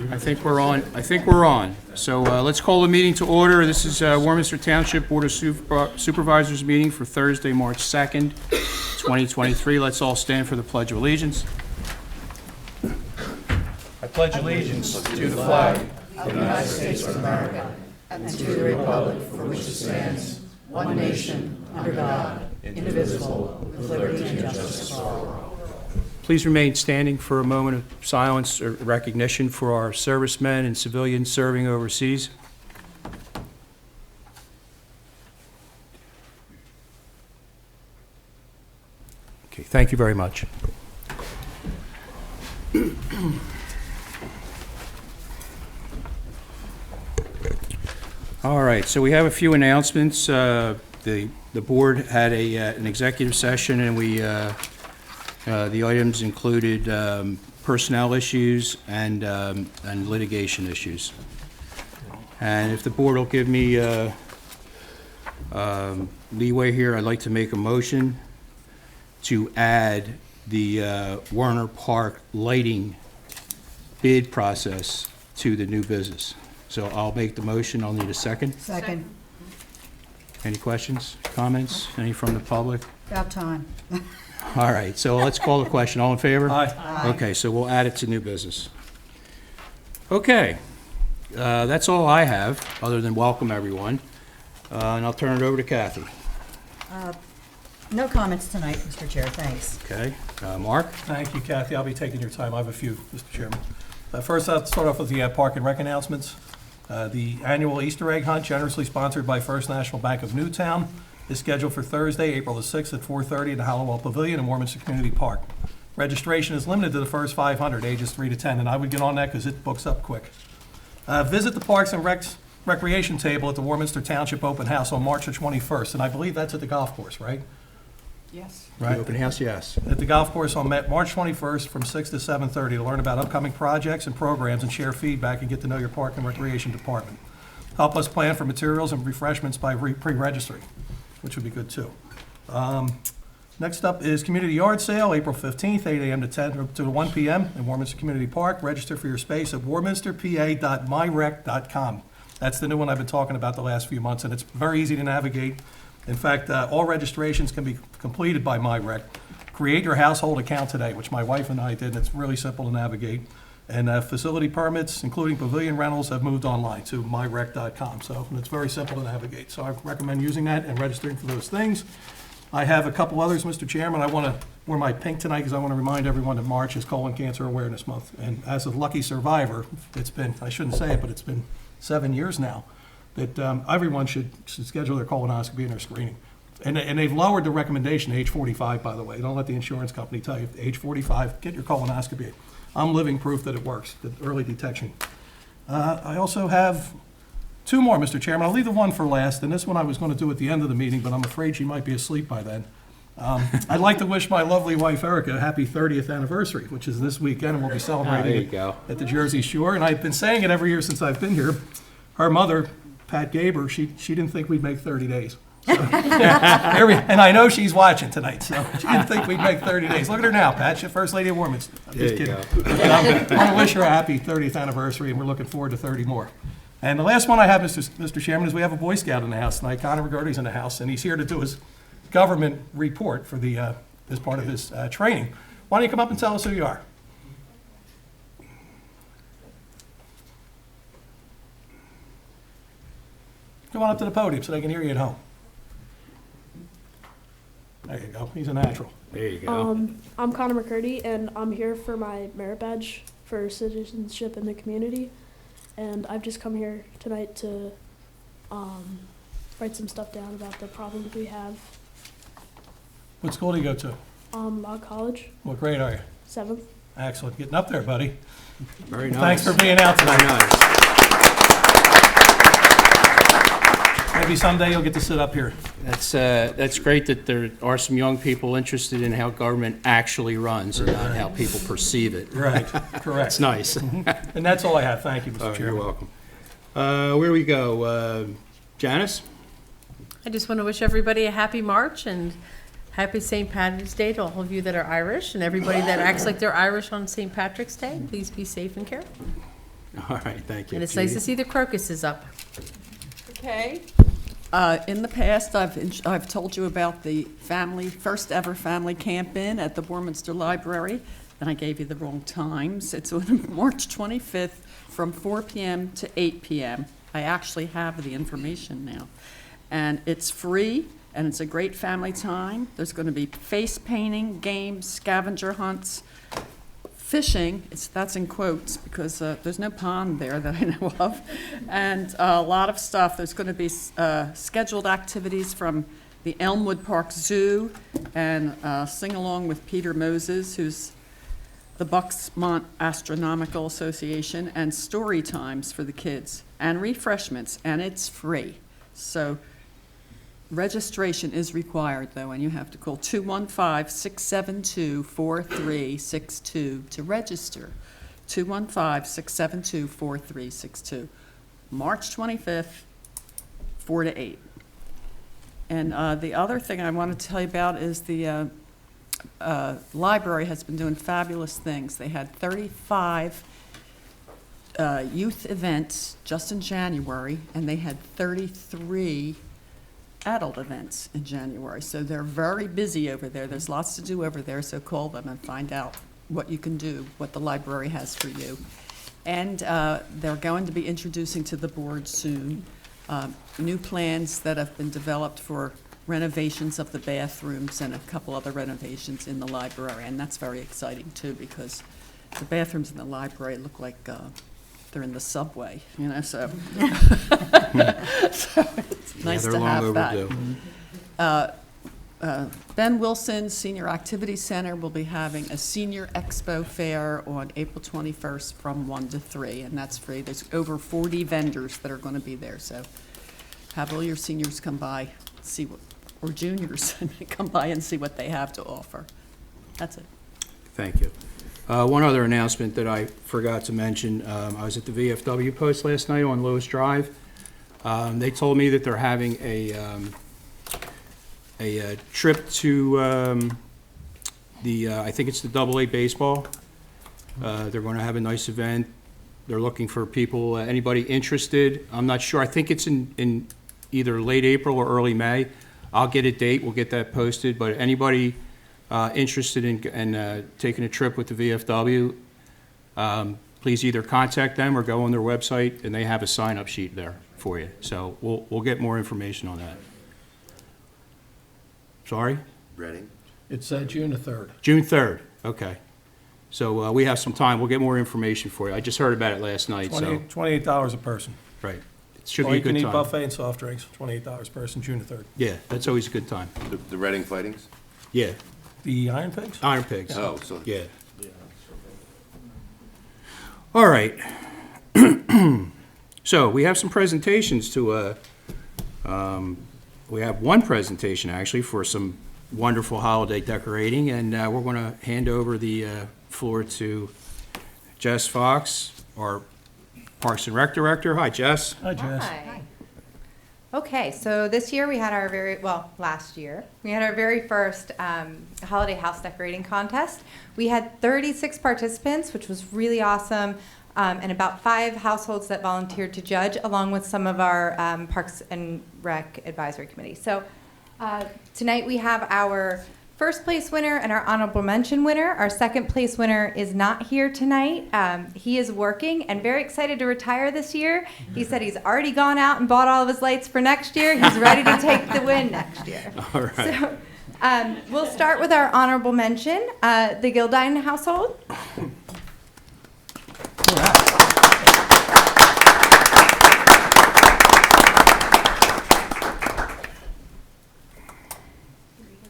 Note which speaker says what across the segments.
Speaker 1: I think we're on. So let's call the meeting to order. This is Warminster Township Board of Supervisors meeting for Thursday, March 2nd, 2023. Let's all stand for the Pledge of Allegiance. I pledge allegiance to the flag
Speaker 2: of the United States of America and to the republic for which it stands, one nation, under God, indivisible, with liberty and justice for all.
Speaker 1: Please remain standing for a moment of silence or recognition for our servicemen and civilians serving overseas. Okay, thank you very much. All right, so we have a few announcements. The board had an executive session, and the items included personnel issues and litigation issues. And if the board will give me leeway here, I'd like to make a motion to add the Warner Park lighting bid process to the new business. So I'll make the motion. I'll need a second.
Speaker 2: Second.
Speaker 1: Any questions, comments? Any from the public?
Speaker 2: About time.
Speaker 1: All right, so let's call the question. All in favor?
Speaker 2: Aye.
Speaker 1: Okay, so we'll add it to new business. Okay, that's all I have, other than welcome everyone. And I'll turn it over to Kathy.
Speaker 2: No comments tonight, Mr. Chair, thanks.
Speaker 1: Okay, Mark?
Speaker 3: Thank you, Kathy. I'll be taking your time. I have a few, Mr. Chairman. First, I'll start off with the Park and Rec announcements. The annual Easter egg hunt, generously sponsored by First National Bank of Newtown, is scheduled for Thursday, April the 6th at 4:30 at the Hallowell Pavilion in Warminster Community Park. Registration is limited to the first 500, ages 3 to 10, and I would get on that because it books up quick. Visit the Parks and Recreation Table at the Warminster Township Open House on March the 21st, and I believe that's at the golf course, right?
Speaker 2: Yes.
Speaker 1: The open house, yes.
Speaker 3: At the golf course on March 21st from 6 to 7:30 to learn about upcoming projects and programs and share feedback and get to know your Park and Recreation Department. Help us plan for materials and refreshments by pre-registering, which would be good too. Next up is Community Yard Sale, April 15th, 8 a.m. to 10 to 1 p.m. in Warminster Community Park. Register for your space at warminsterpa.myrec.com. That's the new one I've been talking about the last few months, and it's very easy to navigate. In fact, all registrations can be completed by MyRec. Create your household account today, which my wife and I did, and it's really simple to navigate. And facility permits, including pavilion rentals, have moved online to myrec.com. So it's very simple to navigate. So I recommend using that and registering for those things. I have a couple others, Mr. Chairman. I want to wear my pink tonight because I want to remind everyone that March is Colon Cancer Awareness Month. And as a lucky survivor, it's been, I shouldn't say it, but it's been 7 years now, that everyone should schedule their colonoscopy and their screening. And they've lowered the recommendation to age 45, by the way. Don't let the insurance company tell you, age 45, get your colonoscopy. I'm living proof that it works, the early detection. I also have two more, Mr. Chairman. I'll leave the one for last, and this one I was going to do at the end of the meeting, but I'm afraid she might be asleep by then. I'd like to wish my lovely wife, Erica, a happy 30th anniversary, which is this weekend, and we'll be celebrating
Speaker 1: there you go.
Speaker 3: at the Jersey Shore. And I've been saying it every year since I've been here. Her mother, Pat Gaber, she didn't think we'd make 30 days. So, and I know she's watching tonight, so she didn't think we'd make 30 days. Look at her now, Pat. She's First Lady of Warminster. I'm just kidding. I want to wish her a happy 30th anniversary, and we're looking forward to 30 more. And the last one I have, Mr. Chairman, is we have a Boy Scout in the house tonight. Connor McGurdy's in the house, and he's here to do his government report for the as part of his training. Why don't you come up and tell us who you are? Come on up to the podium so they can hear you at home. There you go. He's a natural.
Speaker 1: There you go.
Speaker 4: I'm Connor McCurdy, and I'm here for my merit badge for citizenship in the community. And I've just come here tonight to write some stuff down about the problems we have.
Speaker 3: What school do you go to?
Speaker 4: Log College,
Speaker 3: What grade are you?
Speaker 4: 7th.
Speaker 3: Excellent. Getting up there, buddy.
Speaker 1: Very nice.
Speaker 3: Thanks for being out
Speaker 1: Very
Speaker 3: tonight.
Speaker 1: nice.
Speaker 3: Maybe someday you'll get to sit up here.
Speaker 1: That's great that there are some young people interested in how government actually runs and not how people perceive it.
Speaker 3: Right. Correct.
Speaker 1: It's nice.
Speaker 3: And that's all I have. Thank you, Mr.
Speaker 1: You're
Speaker 3: Chairman.
Speaker 1: welcome. Where do we go? Janice?
Speaker 5: I just want to wish everybody a happy March and happy St. Patrick's Day to all of you that are Irish and everybody that acts like they're Irish on St. Patrick's Day. Please be safe and careful.
Speaker 1: All right, thank you.
Speaker 5: And it's nice to
Speaker 1: Judy?
Speaker 5: see the crocuses up.
Speaker 2: Okay. In the past, I've told you about the first ever family camp-in at the Warminster Library, and I gave you the wrong times. It's on March 25th from 4 p.m. to 8 p.m. I actually have the information now. And it's free, and it's a great family time. There's going to be face painting, games, scavenger hunts, fishing, that's in quotes because there's no pond there that I know of, and a lot of stuff. There's going to be scheduled activities from the Elmwood Park Zoo and sing along with Peter Moses, who's the Bucksmont Astronomical Association, and story times for the kids, and refreshments, and it's free. So registration is required, though, and you have to call 215-672-4362 to register. 215-672-4362. March 25th, 4 to 8. And the other thing I want to tell you about is the library has been doing fabulous things. They had 35 youth events just in January, and they had 33 adult events in January. So they're very busy over there. There's lots to do over there, so call them and find out what you can do, what the library has for you. And they're going to be introducing to the board soon new plans that have been developed for renovations of the bathrooms and a couple other renovations in the library. And that's very exciting too, because the bathrooms in the library look like they're in the subway, you know, so. So it's nice
Speaker 1: they're
Speaker 2: to
Speaker 1: long
Speaker 2: have that.
Speaker 1: overdue.
Speaker 2: Ben Wilson Senior Activity Center will be having a senior expo fair on April 21st from 1 to 3, and that's free. There's over 40 vendors that are going to be there, so have all your seniors come by, see what, or juniors come by and see what they have to offer. That's it.
Speaker 1: Thank you. One other announcement that I forgot to mention, I was at the VFW post last night on Lewis Drive. They told me that they're having a trip to I think it's the AA baseball. They're going to have a nice event. They're looking for people, anybody interested. I'm not sure. I think it's in either late April or early May. I'll get a date. We'll get that posted. But anybody interested in taking a trip with the VFW, please either contact them or go on their website, and they have a sign-up sheet there for you. So we'll get more information on that. Sorry?
Speaker 6: Reading?
Speaker 3: It's June the 3rd.
Speaker 1: June 3rd, okay. So we have some time. We'll get more information for you. I just heard about it last night, so,
Speaker 3: $28 a person.
Speaker 1: right. It should
Speaker 3: All
Speaker 1: be a
Speaker 3: you can
Speaker 1: good
Speaker 3: eat
Speaker 1: time.
Speaker 3: buffet and soft drinks, $28 a person, June the 3rd.
Speaker 1: Yeah, that's always a good time.
Speaker 6: The Reading Fightings?
Speaker 1: Yeah,
Speaker 3: The Iron Pigs?
Speaker 1: Iron Pigs.
Speaker 6: Oh, so.
Speaker 1: Yeah. All right. So we have some presentations to, we have one presentation actually for some wonderful holiday decorating, and we're going to hand over the floor to Jess Fox, our Parks and Rec Director. Hi, Jess.
Speaker 3: Hi, Jess.
Speaker 7: Hi. Okay, so this year we had our last year, we had our very first holiday house decorating contest. We had 36 participants, which was really awesome, and about 5 households that volunteered to judge, along with some of our Parks and Rec Advisory Committee. So tonight we have our first place winner and our honorable mention winner. Our second place winner is not here tonight. He is working and very excited to retire this year. He said he's already gone out and bought all of his lights for next year. He's ready to take the win next year.
Speaker 1: All right.
Speaker 7: So we'll start with our honorable mention, the Gildine household.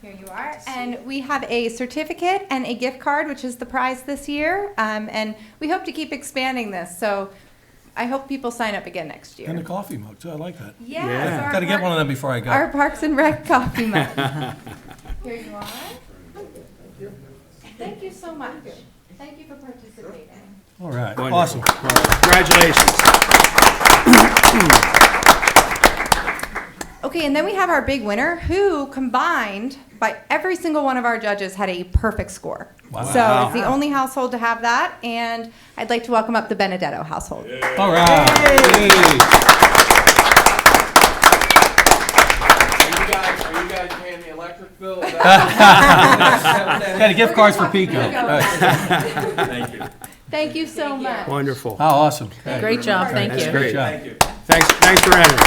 Speaker 7: Here you are. And we have a certificate and a gift card, which is the prize this year. And we hope to keep expanding this. So I hope people sign up again next year.
Speaker 3: And the coffee mug, too. I like that.
Speaker 7: Yes,
Speaker 1: Yeah.
Speaker 7: our
Speaker 3: Got to get one of them before I go.
Speaker 7: Our Parks and Rec coffee mug. Here you are. Thank you so much. Thank you for participating.
Speaker 3: All right.
Speaker 1: Wonderful.
Speaker 3: Awesome.
Speaker 1: Well, congratulations.
Speaker 7: Okay, and then we have our big winner, who combined by every single one of our judges had a perfect score.
Speaker 3: Wow.
Speaker 7: So it's the only household to have that, and I'd like to welcome up the Benedetto household.
Speaker 3: All right.
Speaker 6: Are you guys paying the electric bill?
Speaker 3: Got a gift cards for Pico.
Speaker 6: Thank you.
Speaker 7: Thank you so much.
Speaker 1: Wonderful.
Speaker 3: Oh, awesome.
Speaker 5: Great job, thank
Speaker 1: That's
Speaker 5: you.
Speaker 1: great.
Speaker 3: job.
Speaker 6: Thank you.
Speaker 1: Thanks for entering.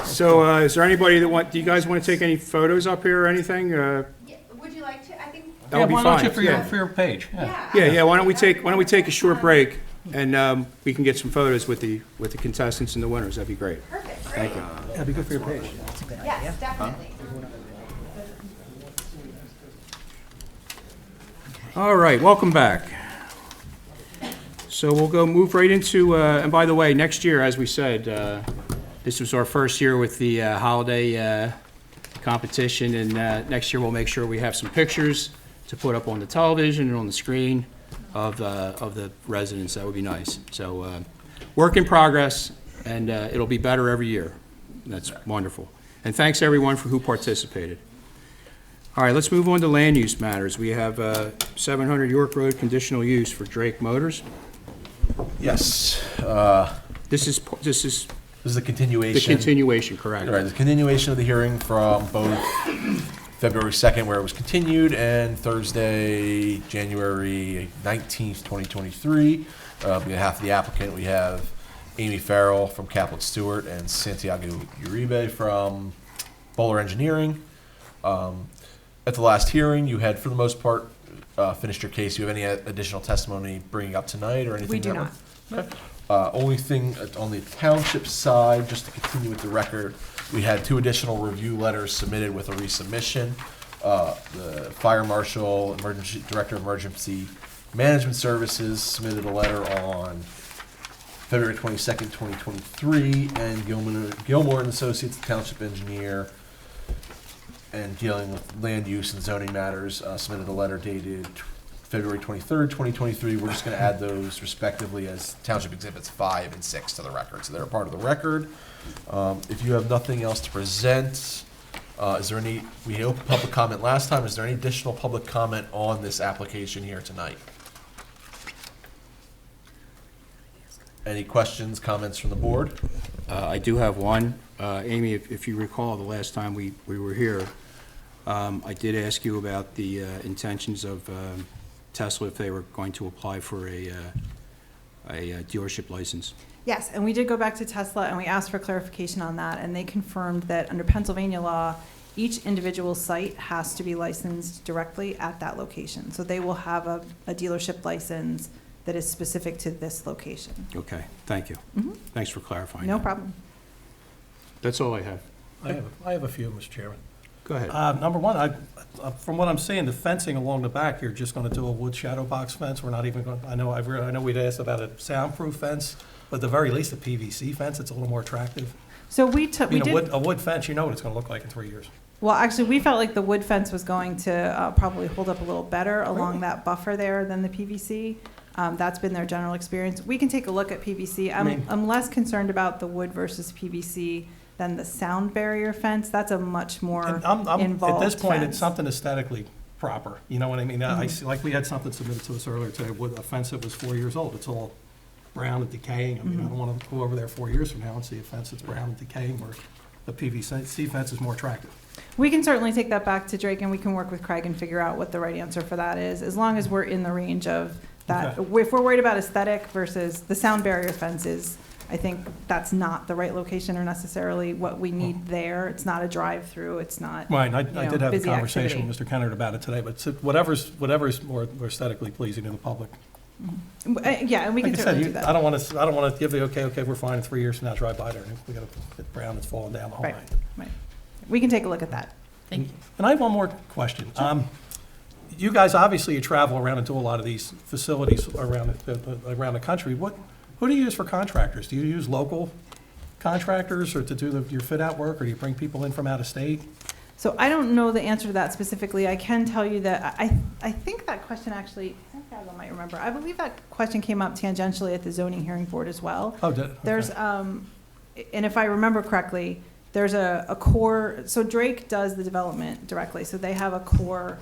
Speaker 1: So, is there anybody that do you guys want to take any photos up here or anything?
Speaker 7: Would you like to? I think.
Speaker 1: That would be
Speaker 3: Why don't you
Speaker 1: fine,
Speaker 3: for
Speaker 1: yeah.
Speaker 3: your page? Yeah.
Speaker 1: Yeah, why don't we take a short break, and we can get some photos with the contestants and the winners, that'd be great.
Speaker 7: Perfect.
Speaker 1: Thank you.
Speaker 3: That'd be good for your page.
Speaker 7: Yes, definitely.
Speaker 1: All right, welcome back. So we'll move right into, and by the way, next year, as we said, this was our first year with the holiday competition, and next year we'll make sure we have some pictures to put up on the television and on the screen of the residents. That would be nice. So work in progress, and it'll be better every year. That's wonderful. And thanks everyone for who participated. All right, let's move on to land use matters. We have 700 York Road conditional use for Drake Motors.
Speaker 8: Yes,
Speaker 1: This is
Speaker 8: this is the
Speaker 1: the
Speaker 8: continuation.
Speaker 1: continuation, correct?
Speaker 8: Right, the continuation of the hearing from both February 2nd, where it was continued, and Thursday, January 19th, 2023. On behalf of the applicant, we have Amy Farrell from Caplet Stewart and Santiago Uribe from Bowler Engineering. At the last hearing, you had, for the most part, finished your case. Do you have any additional testimony bringing up tonight or anything?
Speaker 7: We do
Speaker 8: that
Speaker 7: not.
Speaker 8: Okay. Only thing on the township side, just to continue with the record, we had 2 additional review letters submitted with a resubmission. The fire marshal, emergency director of emergency management services submitted a letter on February 22nd, 2023, and Gilmore and Associates, the township engineer, and dealing with land use and zoning matters, submitted a letter dated February 23rd, 2023. We're just going to add those respectively as Township Exhibits 5 and 6 to the record. So they're a part of the record. If you have nothing else to present, is there any, we opened public comment last time, is there any additional public comment on this application here tonight? Any questions, comments from the board?
Speaker 1: I do have one. Amy, if you recall, the last time we were here, I did ask you about the intentions of Tesla if they were going to apply for a dealership license.
Speaker 9: Yes, and we did go back to Tesla and we asked for clarification on that, and they confirmed that under Pennsylvania law, each individual site has to be licensed directly at that location. So they will have a dealership license that is specific to this location.
Speaker 1: Okay, thank you. Thanks for clarifying.
Speaker 9: No
Speaker 1: that.
Speaker 9: problem.
Speaker 1: That's all I have.
Speaker 3: I have a few, Mr. Chairman.
Speaker 1: Go ahead.
Speaker 3: Number one, from what I'm seeing, the fencing along the back, you're just going to do a wood shadow box fence. We're not even going, I know we'd asked about a soundproof fence, but at the very least, a PVC fence, it's a little more attractive.
Speaker 9: So we took,
Speaker 3: I
Speaker 9: we
Speaker 3: mean,
Speaker 9: did,
Speaker 3: a wood fence, you know what it's going to look like in 3 years.
Speaker 9: well, actually, we felt like the wood fence was going to probably hold up a little better along that buffer there than the PVC. That's been their general experience. We can take a look at PVC. I'm less concerned about the wood versus PVC than the sound barrier fence. That's a much more
Speaker 3: And
Speaker 9: involved
Speaker 3: at this point,
Speaker 9: fence.
Speaker 3: it's something aesthetically proper, you know what I mean? I see, like, we had something submitted to us earlier today, with a fence that was 4 years old. It's all brown and decaying. I mean, I don't want to go over there 4 years from now and see a fence that's brown and decaying, where the PVC fence is more attractive.
Speaker 9: We can certainly take that back to Drake, and we can work with Craig and figure out what the right answer for that is, as long as we're in the range of that.
Speaker 3: Okay.
Speaker 9: If we're worried about aesthetic versus the sound barrier fences, I think that's not the right location or necessarily what we need there. It's not a drive-through, it's not,
Speaker 3: Right, and I
Speaker 9: know,
Speaker 3: did have a
Speaker 9: busy
Speaker 3: conversation
Speaker 9: activity.
Speaker 3: with Mr. Kennard about it today, but whatever's more aesthetically pleasing to the public.
Speaker 9: Yeah, and we can
Speaker 3: Like I
Speaker 9: certainly do
Speaker 3: said,
Speaker 9: that.
Speaker 3: I don't want to give the, okay, we're fine in 3 years from now, drive by there, and we got a brown that's falling down the whole
Speaker 9: Right.
Speaker 3: night.
Speaker 9: Right. We can take a look at that.
Speaker 5: Thank you.
Speaker 3: And I have one more question. You guys, obviously, you travel around and do a lot of these facilities around the country. Who do you use for contractors? Do you use local contractors or to do your fit-out work, or do you bring people in from out of state?
Speaker 9: So I don't know the answer to that specifically. I can tell you that I think that question actually, I think I might remember. I believe that question came up tangentially at the zoning hearing board as well.
Speaker 3: Oh, did it? Okay.
Speaker 9: There's, and if I remember correctly, there's a core, so Drake does the development directly, so they have a core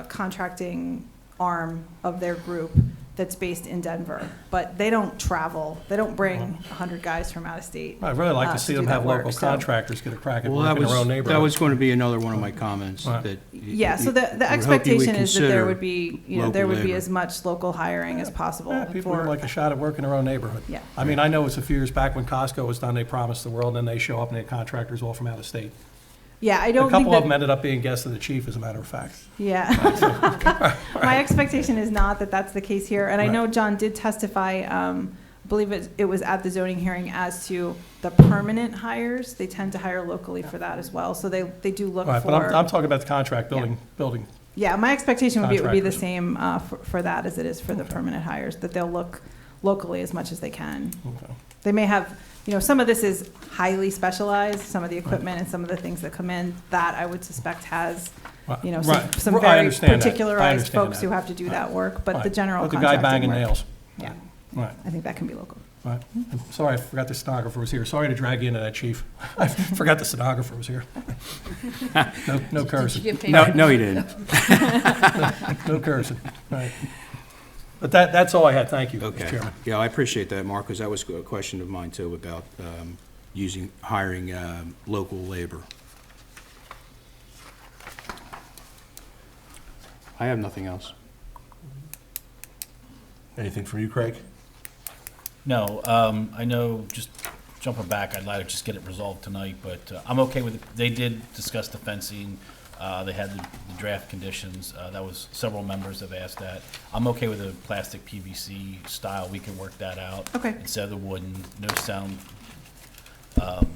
Speaker 9: contracting arm of their group that's based in Denver, but they don't travel, they don't bring 100 guys from out of state.
Speaker 3: I'd really like to see
Speaker 9: do
Speaker 3: them
Speaker 9: that
Speaker 3: have
Speaker 9: work,
Speaker 3: local
Speaker 9: so-
Speaker 3: contractors get a crack at
Speaker 1: Well,
Speaker 3: work in their own neighborhood.
Speaker 1: that was going to be another one of my comments,
Speaker 3: Right.
Speaker 1: that.
Speaker 9: Yeah, so
Speaker 1: we
Speaker 9: the
Speaker 1: would hope you
Speaker 9: expectation is that there
Speaker 1: consider
Speaker 9: would be, there
Speaker 1: local
Speaker 9: would be
Speaker 1: labor.
Speaker 9: as much local hiring as possible
Speaker 3: Yeah, people would
Speaker 9: for,
Speaker 3: like a shot at work in their own neighborhood.
Speaker 9: Yeah.
Speaker 3: I mean, I know it's a few years back when Costco was done, they promised the world, and then they show up and they had contractors all from out of state.
Speaker 9: yeah, I
Speaker 3: A
Speaker 9: don't think
Speaker 3: couple of them
Speaker 9: that,
Speaker 3: ended up being guests of the chief, as a matter of fact.
Speaker 9: yeah. My expectation is not that that's the case here, and I know John did testify, I believe it was at the zoning hearing as to the permanent hires. They tend to hire locally for that as well, so they do look
Speaker 3: Right, but I'm
Speaker 9: for,
Speaker 3: talking about the contract building.
Speaker 9: yeah, my expectation would be, it would be the
Speaker 3: Contractors.
Speaker 9: same for that as it is for the permanent hires, that they'll look locally as much as they can.
Speaker 3: Okay.
Speaker 9: They may have, some of this is highly specialized, some of the equipment and some of the things that come in, that I would suspect has,
Speaker 3: Right.
Speaker 9: some
Speaker 3: I
Speaker 9: very
Speaker 3: understand that. I
Speaker 9: particularized
Speaker 3: understand
Speaker 9: folks
Speaker 3: that.
Speaker 9: who have to do that work, but the
Speaker 3: Right.
Speaker 9: general
Speaker 3: But the guy
Speaker 9: contracting
Speaker 3: banging
Speaker 9: work,
Speaker 3: nails.
Speaker 9: yeah,
Speaker 3: Right,
Speaker 9: I think that can be local.
Speaker 3: right. I'm sorry, I forgot the stenographer was here. Sorry to drag you into that, chief. I forgot the stenographer was here. No cursing.
Speaker 5: Did you get paid?
Speaker 1: No, you didn't.
Speaker 3: No cursing. Right. But that's all I had. Thank you, Mr.
Speaker 1: Okay.
Speaker 3: Chairman.
Speaker 1: Yeah, I appreciate that, Mark, because that was a question of mine, too, about hiring local labor. I have nothing else.
Speaker 8: Anything from you, Craig?
Speaker 10: No, I know, just jumping back, I'd like to just get it resolved tonight, but I'm okay with it. They did discuss the fencing. They had the draft conditions. That was, several members have asked that. I'm okay with the plastic PVC style. We can work that out.
Speaker 9: Okay.
Speaker 10: Instead of the wooden, no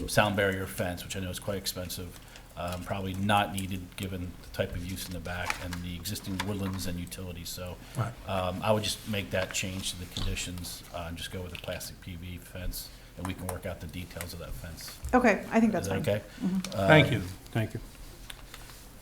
Speaker 10: sound barrier fence, which I know is quite expensive. Probably not needed, given the type of use in the back and the existing woodlands and utilities. So
Speaker 3: Right.
Speaker 10: I would just make that change to the conditions and just go with a plastic PV fence, and we can work out the details of that fence.
Speaker 9: Okay, I think that's
Speaker 10: Is that
Speaker 9: fine.
Speaker 10: okay?
Speaker 3: Thank you.
Speaker 1: Thank you.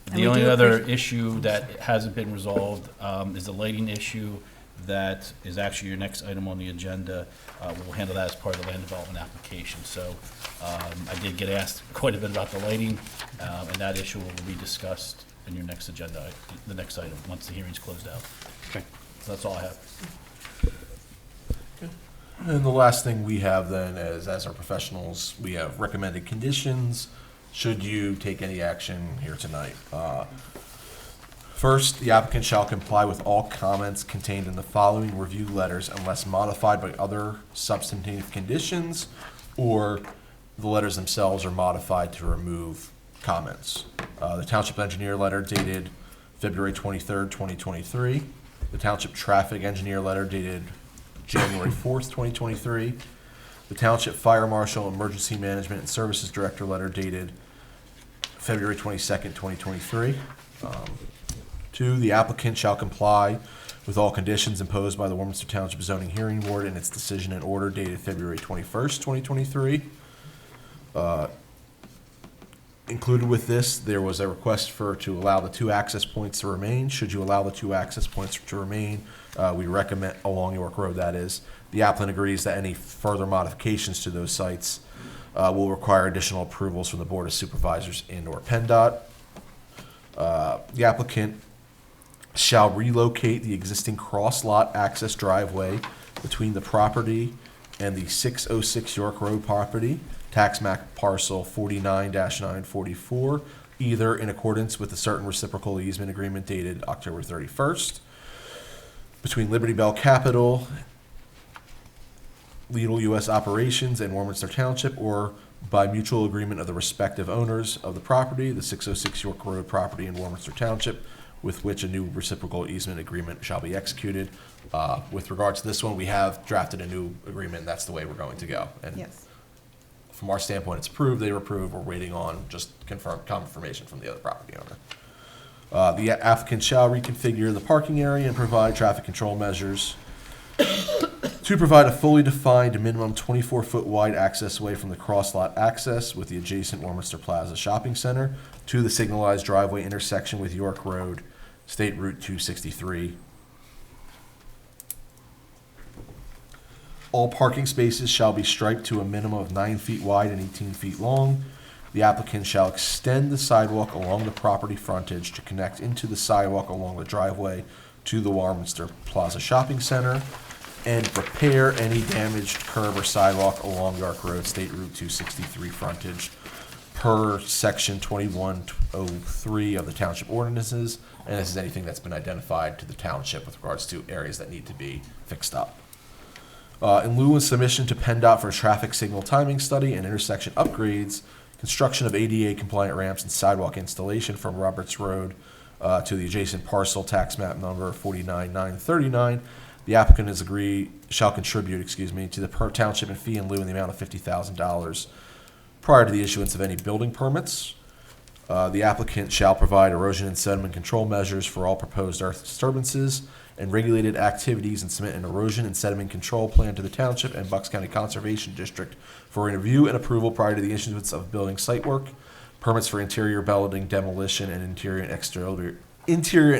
Speaker 9: And
Speaker 10: The
Speaker 9: we
Speaker 10: only
Speaker 9: do
Speaker 10: other
Speaker 9: appreciate-
Speaker 10: issue that hasn't been resolved is the lighting issue. That is actually your next item on the agenda. We'll handle that as part of the land development application. So I did get asked quite a bit about the lighting, and that issue will be discussed in your next agenda, the next item, once the hearing's closed out.
Speaker 1: Okay.
Speaker 10: So that's all I have.
Speaker 8: And the last thing we have then is, as our professionals, we have recommended conditions, should you take any action here tonight. First, the applicant shall comply with all comments contained in the following review letters unless modified by other substantive conditions, or the letters themselves are modified to remove comments. The Township Engineer letter dated February 23rd, 2023. The Township Traffic Engineer letter dated January 4th, 2023. The Township Fire Marshal Emergency Management and Services Director letter dated February 22nd, 2023. 2, the applicant shall comply with all conditions imposed by the Warminster Township Zoning Hearing Board in its decision and order dated February 21st, 2023. Included with this, there was a request to allow the 2 access points to remain. Should you allow the 2 access points to remain, we recommend, along York Road that is, the applicant agrees that any further modifications to those sites will require additional approvals from the Board of Supervisors and/or PennDOT. The applicant shall relocate the existing cross-lot access driveway between the property and the 606 York Road property, tax map parcel 49-944, either in accordance with a certain reciprocal easement agreement dated October 31st, between Liberty Bell Capital, Lidl U.S. Operations, and Warminster Township, or by mutual agreement of the respective owners of the property, the 606 York Road property in Warminster Township, with which a new reciprocal easement agreement shall be executed. With regards to this one, we have drafted a new agreement, and that's the way we're going to go. And
Speaker 9: Yes.
Speaker 8: from our standpoint, it's approved, they were approved, we're waiting on just confirmation from the other property owner. The applicant shall reconfigure the parking area and provide traffic control measures to provide a fully defined minimum 24-foot wide access way from the cross-lot access with the adjacent Warminster Plaza Shopping Center to the signalized driveway intersection with York Road, State Route 263. All parking spaces shall be striped to a minimum of 9 feet wide and 18 feet long. The applicant shall extend the sidewalk along the property frontage to connect into the sidewalk along the driveway to the Warminster Plaza Shopping Center, and repair any damaged curb or sidewalk along York Road, State Route 263 frontage, per section 2103 of the township ordinances, and this is anything that's been identified to the township with regards to areas that need to be fixed up. In lieu of submission to PennDOT for a traffic signal timing study and intersection upgrades, construction of ADA compliant ramps and sidewalk installation from Roberts Road to the adjacent parcel, tax map number 49939, the applicant shall contribute to the township in fee in lieu in the amount of $50,000 prior to the issuance of any building permits. The applicant shall provide erosion and sediment control measures for all proposed earth disturbances and regulated activities and submit an erosion and sediment control plan to the Township and Bucks County Conservation District for review and approval prior to the issuance of building site work. Permits for interior building demolition and interior and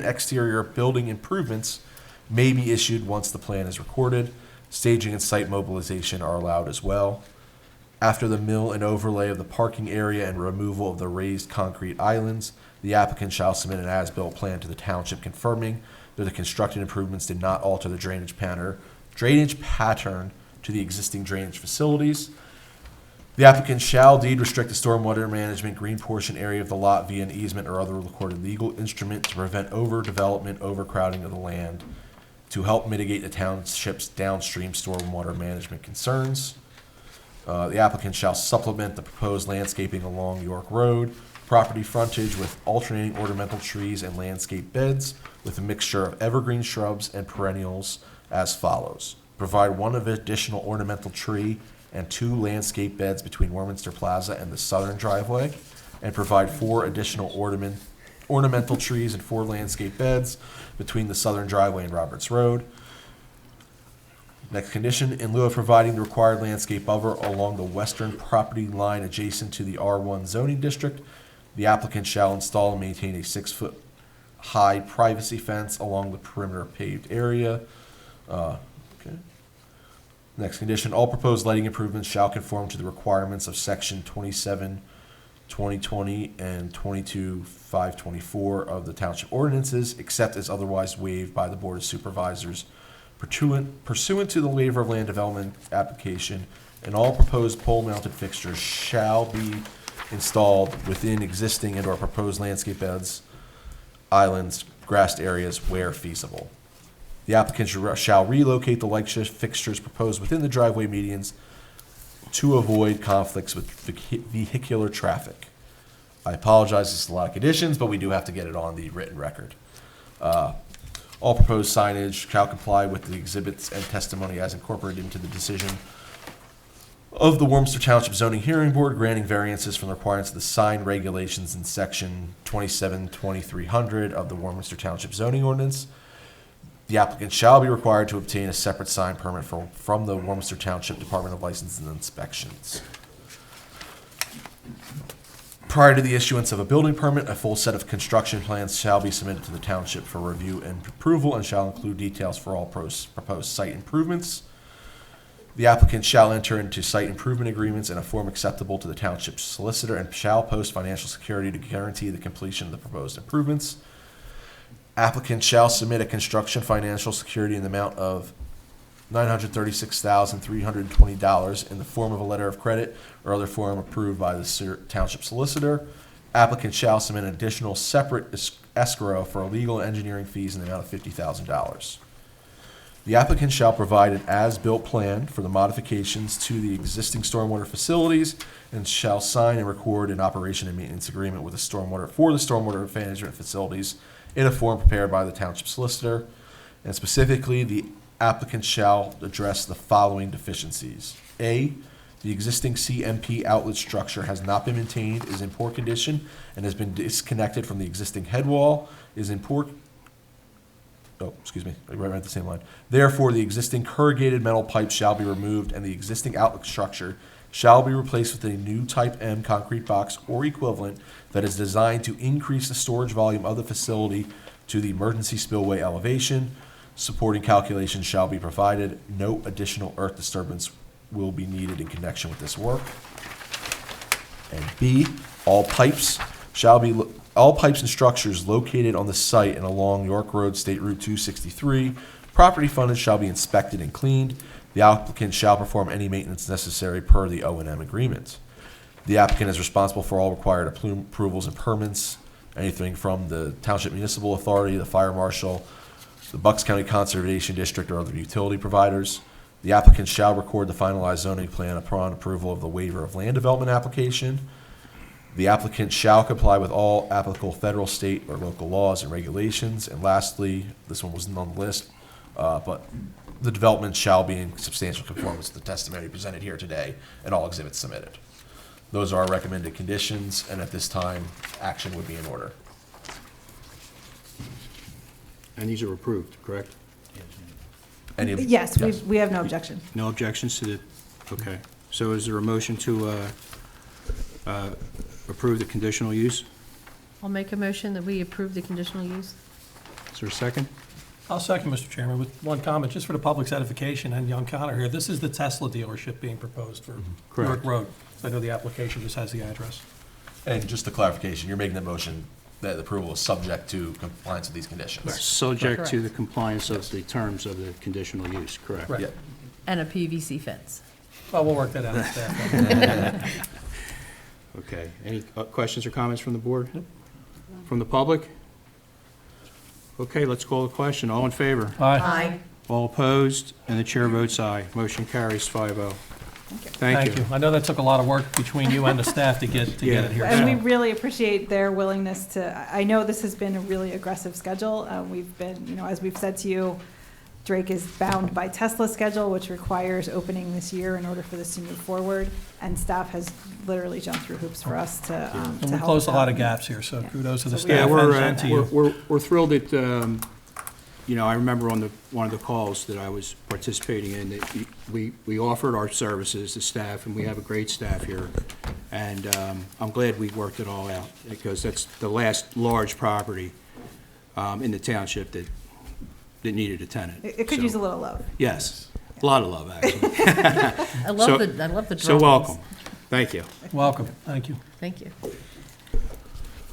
Speaker 8: exterior building improvements may be issued once the plan is recorded. Staging and site mobilization are allowed as well. After the mill and overlay of the parking area and removal of the raised concrete islands, the applicant shall submit an as-built plan to the township confirming that the constructed improvements did not alter the drainage pattern to the existing drainage facilities. The applicant shall deed restrict the stormwater management green portion area of the lot via an easement or other recorded legal instrument to prevent overdevelopment, overcrowding of the land, to help mitigate the township's downstream stormwater management concerns. The applicant shall supplement the proposed landscaping along York Road property frontage with alternating ornamental trees and landscape beds with a mixture of evergreen shrubs and perennials as follows. Provide one additional ornamental tree and 2 landscape beds between Warminster Plaza and the southern driveway, and provide 4 additional ornamental trees and 4 landscape beds between the southern driveway and Roberts Road. Next condition, in lieu of providing the required landscape buffer along the western property line adjacent to the R1 zoning district, the applicant shall install and maintain a 6-foot high privacy fence along the perimeter paved area. Next condition, all proposed lighting improvements shall conform to the requirements of section 27/2020 and 22/524 of the township ordinances, except as otherwise waived by the Board of Supervisors pursuant to the waiver of land development application, and all proposed pole-mounted fixtures shall be installed within existing and/or proposed landscape beds, islands, grassed areas where feasible. The applicant shall relocate the light fixtures proposed within the driveway medians to avoid conflicts with vehicular traffic. I apologize, this is a lot of conditions, but we do have to get it on the written record. All proposed signage shall comply with the exhibits and testimony as incorporated into the decision of the Warminster Township Zoning Hearing Board granting variances from the requirements of the sign regulations in section 27/2300 of the Warminster Township Zoning Ordinance. The applicant shall be required to obtain a separate sign permit from the Warminster Township Department of Licenses and Inspections. Prior to the issuance of a building permit, a full set of construction plans shall be submitted to the township for review and approval and shall include details for all proposed site improvements. The applicant shall enter into site improvement agreements in a form acceptable to the township solicitor and shall post financial security to guarantee the completion of the proposed improvements. Applicant shall submit a construction financial security in the amount of $936,320 in the form of a letter of credit or other form approved by the township solicitor. Applicant shall submit an additional separate escrow for legal and engineering fees in the amount of $50,000. The applicant shall provide an as-built plan for the modifications to the existing stormwater facilities and shall sign and record an operation and maintenance agreement with the stormwater management facilities in a form prepared by the township solicitor. And specifically, the applicant shall address the following deficiencies. A, the existing CMP outlet structure has not been maintained, is in poor condition, and has been disconnected from the existing head wall, is in poor, right at the same line. Therefore, the existing corrugated metal pipe shall be removed and the existing outlet structure shall be replaced with a new Type M concrete box or equivalent that is designed to increase the storage volume of the facility to the emergency spillway elevation. Supporting calculations shall be provided. No additional earth disturbance will be needed in connection with this work. And B, all pipes and structures located on the site and along York Road, State Route 263, property frontage shall be inspected and cleaned. The applicant shall perform any maintenance necessary per the O&M agreement. The applicant is responsible for all required approvals and permits, anything from the Township Municipal Authority, the Fire Marshal, the Bucks County Conservation District, or other utility providers. The applicant shall record the finalized zoning plan upon approval of the waiver of land development application. The applicant shall comply with all applicable federal, state, or local laws and regulations. And lastly, this one wasn't on the list, but the development shall be in substantial conformance with the testimony presented here today and all exhibits submitted. Those are our recommended conditions, and at this time, action would be in order.
Speaker 1: And these are approved, correct?
Speaker 9: Yes, we have no objection.
Speaker 1: No objections to the, okay. So is there a motion to approve the conditional use?
Speaker 5: I'll make a motion that we approve the conditional use.
Speaker 1: Is there a second?
Speaker 3: I'll second, Mr. Chairman, with one comment, just for the public's edification and young Connor here. This is the Tesla dealership being proposed for York
Speaker 1: Correct.
Speaker 3: Road. I know the application just has the address.
Speaker 8: And just a clarification, you're making the motion that the approval is subject to compliance with these conditions.
Speaker 1: Subject to
Speaker 5: Correct.
Speaker 1: the compliance of the terms of the conditional use, correct?
Speaker 3: Right.
Speaker 8: Yeah.
Speaker 5: And a PVC fence.
Speaker 3: Well, we'll work that out with staff.
Speaker 1: Okay. Any questions or comments from the board? From the public? Okay, let's call the question. All in favor?
Speaker 5: Aye.
Speaker 1: All opposed? And the chair votes aye. Motion carries 5-0. Thank you.
Speaker 3: I know that took a lot of work between you and the staff to get it here.
Speaker 9: And we
Speaker 3: So,
Speaker 9: really appreciate their willingness to, I know this has been a really aggressive schedule. We've been, as we've said to you, Drake is bound by Tesla's schedule, which requires opening this year in order for this to move forward. And staff has literally jumped through hoops for us to
Speaker 3: And
Speaker 9: help
Speaker 3: we closed a
Speaker 9: us
Speaker 3: lot
Speaker 9: out.
Speaker 3: of gaps here, so kudos to the
Speaker 9: So we-
Speaker 1: Yeah,
Speaker 3: staff and to you.
Speaker 1: we're thrilled that, I remember on one of the calls that I was participating in, that we offered our services to staff, and we have a great staff here. And I'm glad we worked it all out, because that's the last large property in the township that needed a tenant.
Speaker 9: It could
Speaker 1: So,
Speaker 9: use a little love.
Speaker 1: Yes, a lot of love, actually.
Speaker 5: I love
Speaker 1: So-
Speaker 5: the drawings.
Speaker 1: So welcome. Thank you.
Speaker 3: Welcome, thank you.
Speaker 5: Thank you.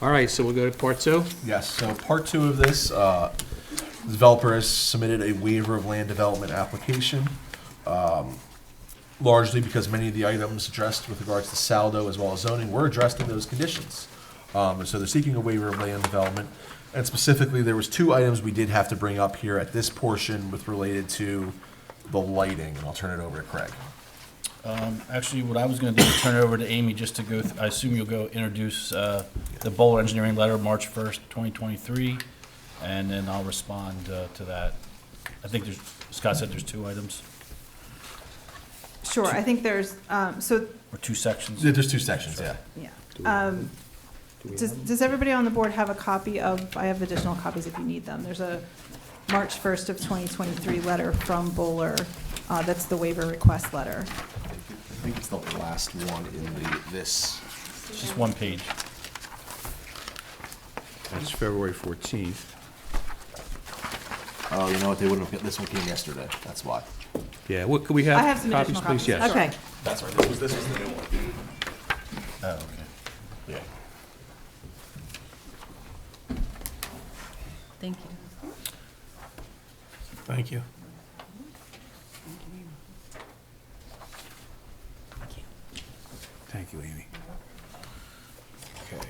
Speaker 1: All right, so we'll go to part 2.
Speaker 8: Yes, so part 2 of this, the developer has submitted a waiver of land development application, largely because many of the items addressed with regards to saldo as well as zoning were addressed in those conditions. And so they're seeking a waiver of land development. And specifically, there was 2 items we did have to bring up here at this portion with related to the lighting, and I'll turn it over to Craig.
Speaker 10: Actually, what I was going to do is turn it over to Amy just to go, I assume you'll go introduce the Bowler Engineering letter, March 1st, 2023, and then I'll respond to that. I think Scott said there's 2 items,
Speaker 9: Sure, I think there's, so,
Speaker 10: or 2 sections.
Speaker 8: There's 2 sections, yeah.
Speaker 9: yeah. Does everybody on the board have a copy of, I have additional copies if you need them. There's a March 1st of 2023 letter from Bowler. That's the waiver request letter.
Speaker 8: I think it's the last one in this.
Speaker 10: It's just 1 page.
Speaker 1: That's February 14th.
Speaker 8: Oh, you know what, they wouldn't have, this one came yesterday, that's why.
Speaker 1: Yeah, what, could we have
Speaker 9: I have some
Speaker 1: copies,
Speaker 9: additional
Speaker 1: please?
Speaker 9: copies.
Speaker 1: Yes.
Speaker 5: Okay.
Speaker 8: That's right, this was the new one.
Speaker 10: Oh, okay.
Speaker 8: Yeah.
Speaker 5: Thank you.
Speaker 3: Thank you.
Speaker 1: Thank you, Amy. Okay.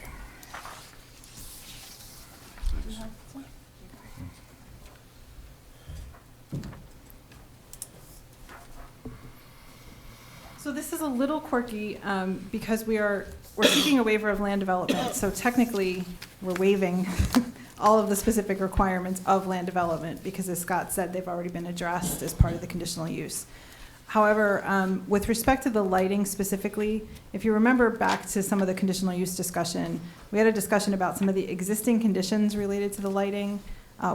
Speaker 9: So this is a little quirky because we're seeking a waiver of land development. So technically, we're waiving all of the specific requirements of land development because, as Scott said, they've already been addressed as part of the conditional use. However, with respect to the lighting specifically, if you remember back to some of the conditional use discussion, we had a discussion about some of the existing conditions related to the lighting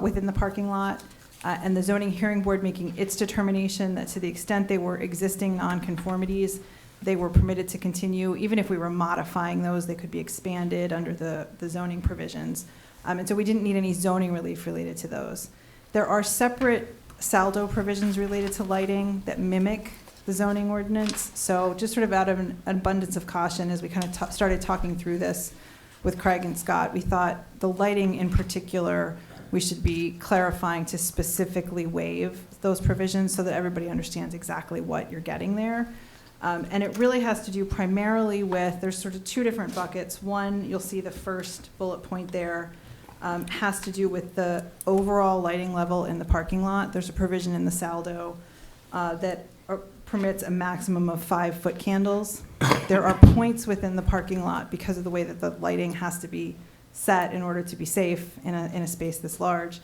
Speaker 9: within the parking lot. And the zoning hearing board making its determination that to the extent they were existing nonconformities, they were permitted to continue. Even if we were modifying those, they could be expanded under the zoning provisions. And so we didn't need any zoning relief related to those. There are separate saldo provisions related to lighting that mimic the zoning ordinance. So just sort of out of an abundance of caution, as we kind of started talking through this with Craig and Scott, we thought the lighting in particular, we should be clarifying to specifically waive those provisions so that everybody understands exactly what you're getting there. And it really has to do primarily with, there's sort of two different buckets. One, you'll see the first bullet point there, has to do with the overall lighting level in the parking lot. There's a provision in the saldo that permits a maximum of 5 foot candles. There are points within the parking lot because of the way that the lighting has to be set in order to be safe in a space this large,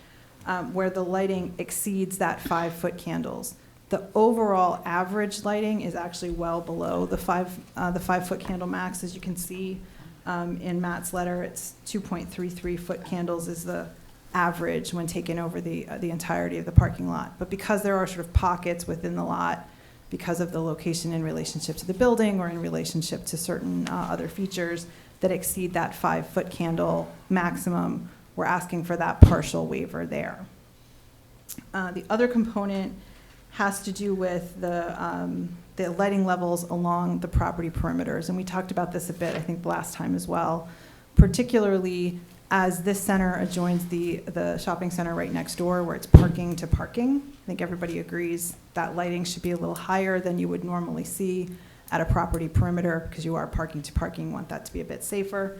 Speaker 9: where the lighting exceeds that 5 foot candles. The overall average lighting is actually well below the 5 foot candle max. As you can see in Matt's letter, it's 2.33 foot candles is the average when taken over the entirety of the parking lot. But because there are sort of pockets within the lot, because of the location in relationship to the building or in relationship to certain other features that exceed that 5 foot candle maximum, we're asking for that partial waiver there. The other component has to do with the lighting levels along the property perimeters. And we talked about this a bit, I think, last time as well, particularly as this center adjoins the shopping center right next door where it's parking to parking. I think everybody agrees that lighting should be a little higher than you would normally see at a property perimeter because you are parking to parking, you want that to be a bit safer.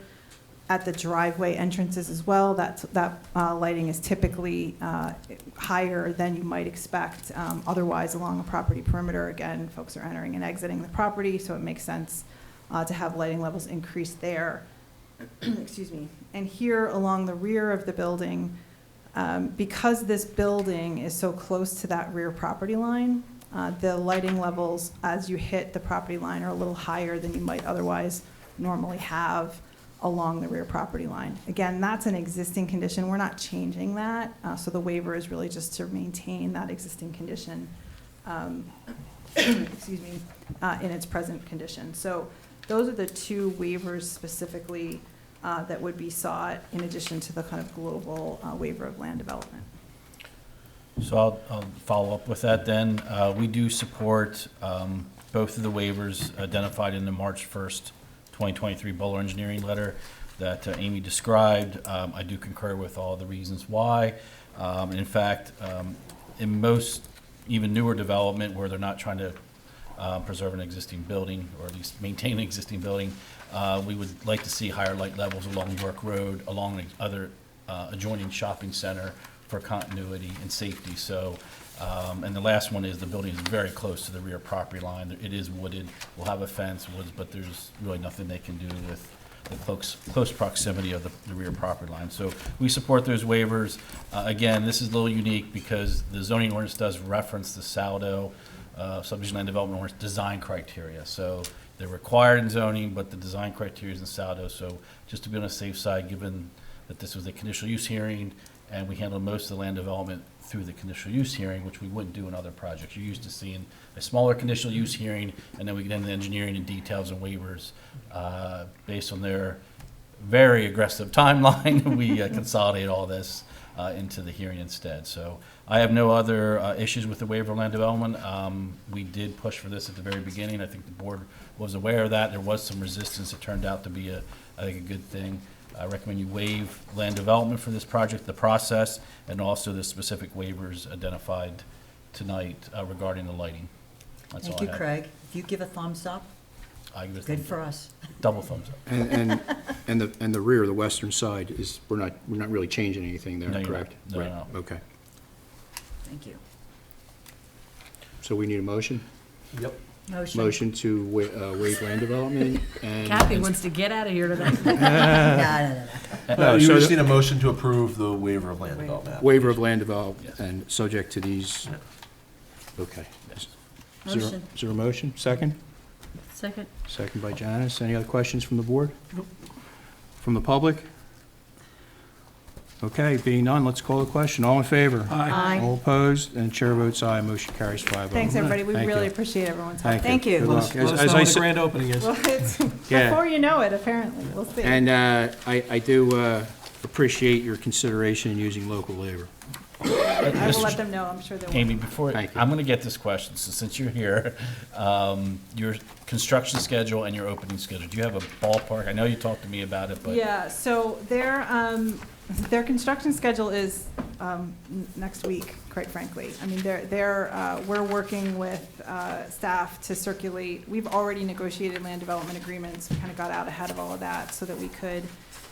Speaker 9: At the driveway entrances as well, that lighting is typically higher than you might expect otherwise along a property perimeter. Again, folks are entering and exiting the property, so it makes sense to have lighting levels increase there. Excuse me. And here along the rear of the building, because this building is so close to that rear property line, the lighting levels as you hit the property line are a little higher than you might otherwise normally have along the rear property line. Again, that's an existing condition. We're not changing that. So the waiver is really just to maintain that existing condition, excuse me, in its present condition. So those are the two waivers specifically that would be sought in addition to the kind of global waiver of land development.
Speaker 10: So I'll follow up with that then. We do support both of the waivers identified in the March 1st, 2023 Bowler Engineering letter that Amy described. I do concur with all the reasons why. In fact, in most even newer development where they're not trying to preserve an existing building or at least maintain an existing building, we would like to see higher light levels along York Road, along the other adjoining shopping center for continuity and safety. So, and the last one is the building is very close to the rear property line. It is wooded. We'll have a fence, woods, but there's really nothing they can do with the close proximity of the rear property line. So we support those waivers. Again, this is a little unique because the zoning ordinance does reference the saldo subdivision land development ordinance design criteria. So they're required in zoning, but the design criteria is in saldo. So just to be on the safe side, given that this was a conditional use hearing and we handled most of the land development through the conditional use hearing, which we wouldn't do in other projects. You're used to seeing a smaller conditional use hearing, and then we get into the engineering and details and waivers. Based on their very aggressive timeline, we consolidate all this into the hearing instead. So I have no other issues with the waiver of land development. We did push for this at the very beginning. I think the board was aware of that. There was some resistance. It turned out to be, I think, a good thing. I recommend you waive land development for this project, the process, and also the specific waivers identified tonight regarding the lighting. That's all I
Speaker 11: Thank you,
Speaker 10: have.
Speaker 11: Craig. If you give a thumbs up,
Speaker 10: I give it a
Speaker 11: good
Speaker 10: thumbs
Speaker 11: for
Speaker 10: up.
Speaker 11: us.
Speaker 10: Double thumbs up.
Speaker 1: And the rear, the western side is, we're not really changing anything there,
Speaker 10: No, you're
Speaker 1: correct?
Speaker 10: not. No,
Speaker 1: Right.
Speaker 10: no.
Speaker 1: Okay.
Speaker 11: Thank you.
Speaker 1: So we need a motion?
Speaker 8: Yep.
Speaker 1: Motion to waive land development and.
Speaker 5: Kathy wants to get out of here today.
Speaker 11: No.
Speaker 8: You
Speaker 1: so
Speaker 8: just
Speaker 1: the-
Speaker 8: need a motion to approve the waiver of land development.
Speaker 1: Waiver of land development
Speaker 10: Yes.
Speaker 1: and subject to these, okay.
Speaker 10: Yes.
Speaker 11: Motion.
Speaker 1: Is there a motion? Second?
Speaker 5: Second.
Speaker 1: Second by Janice. Any other questions from the board? From the public? Okay, being none, let's call the question. All in favor?
Speaker 11: Aye.
Speaker 1: All opposed? And chair votes aye. Motion carries 5-0.
Speaker 9: Thanks, everybody. We
Speaker 1: Thank
Speaker 9: really
Speaker 1: you.
Speaker 9: appreciate everyone's help.
Speaker 1: Thank you. Good
Speaker 9: you.
Speaker 1: luck.
Speaker 3: Let us
Speaker 1: As
Speaker 3: know
Speaker 1: I
Speaker 3: when the
Speaker 1: said-
Speaker 3: grand opening is.
Speaker 9: Well, it's
Speaker 1: Yeah.
Speaker 9: before you know it, apparently. We'll see.
Speaker 1: And I do appreciate your consideration in using local labor.
Speaker 9: I will let them know, I'm sure they will.
Speaker 10: Amy, before,
Speaker 1: Thank you.
Speaker 10: I'm gonna get this question, so since you're here, your construction schedule and your opening schedule, do you have a ballpark? I know you talked to me about it, but.
Speaker 9: Yeah, so their construction schedule is next week, quite frankly. I mean, we're working with staff to circulate. We've already negotiated land development agreements. We kind of got out ahead of all of that so that we could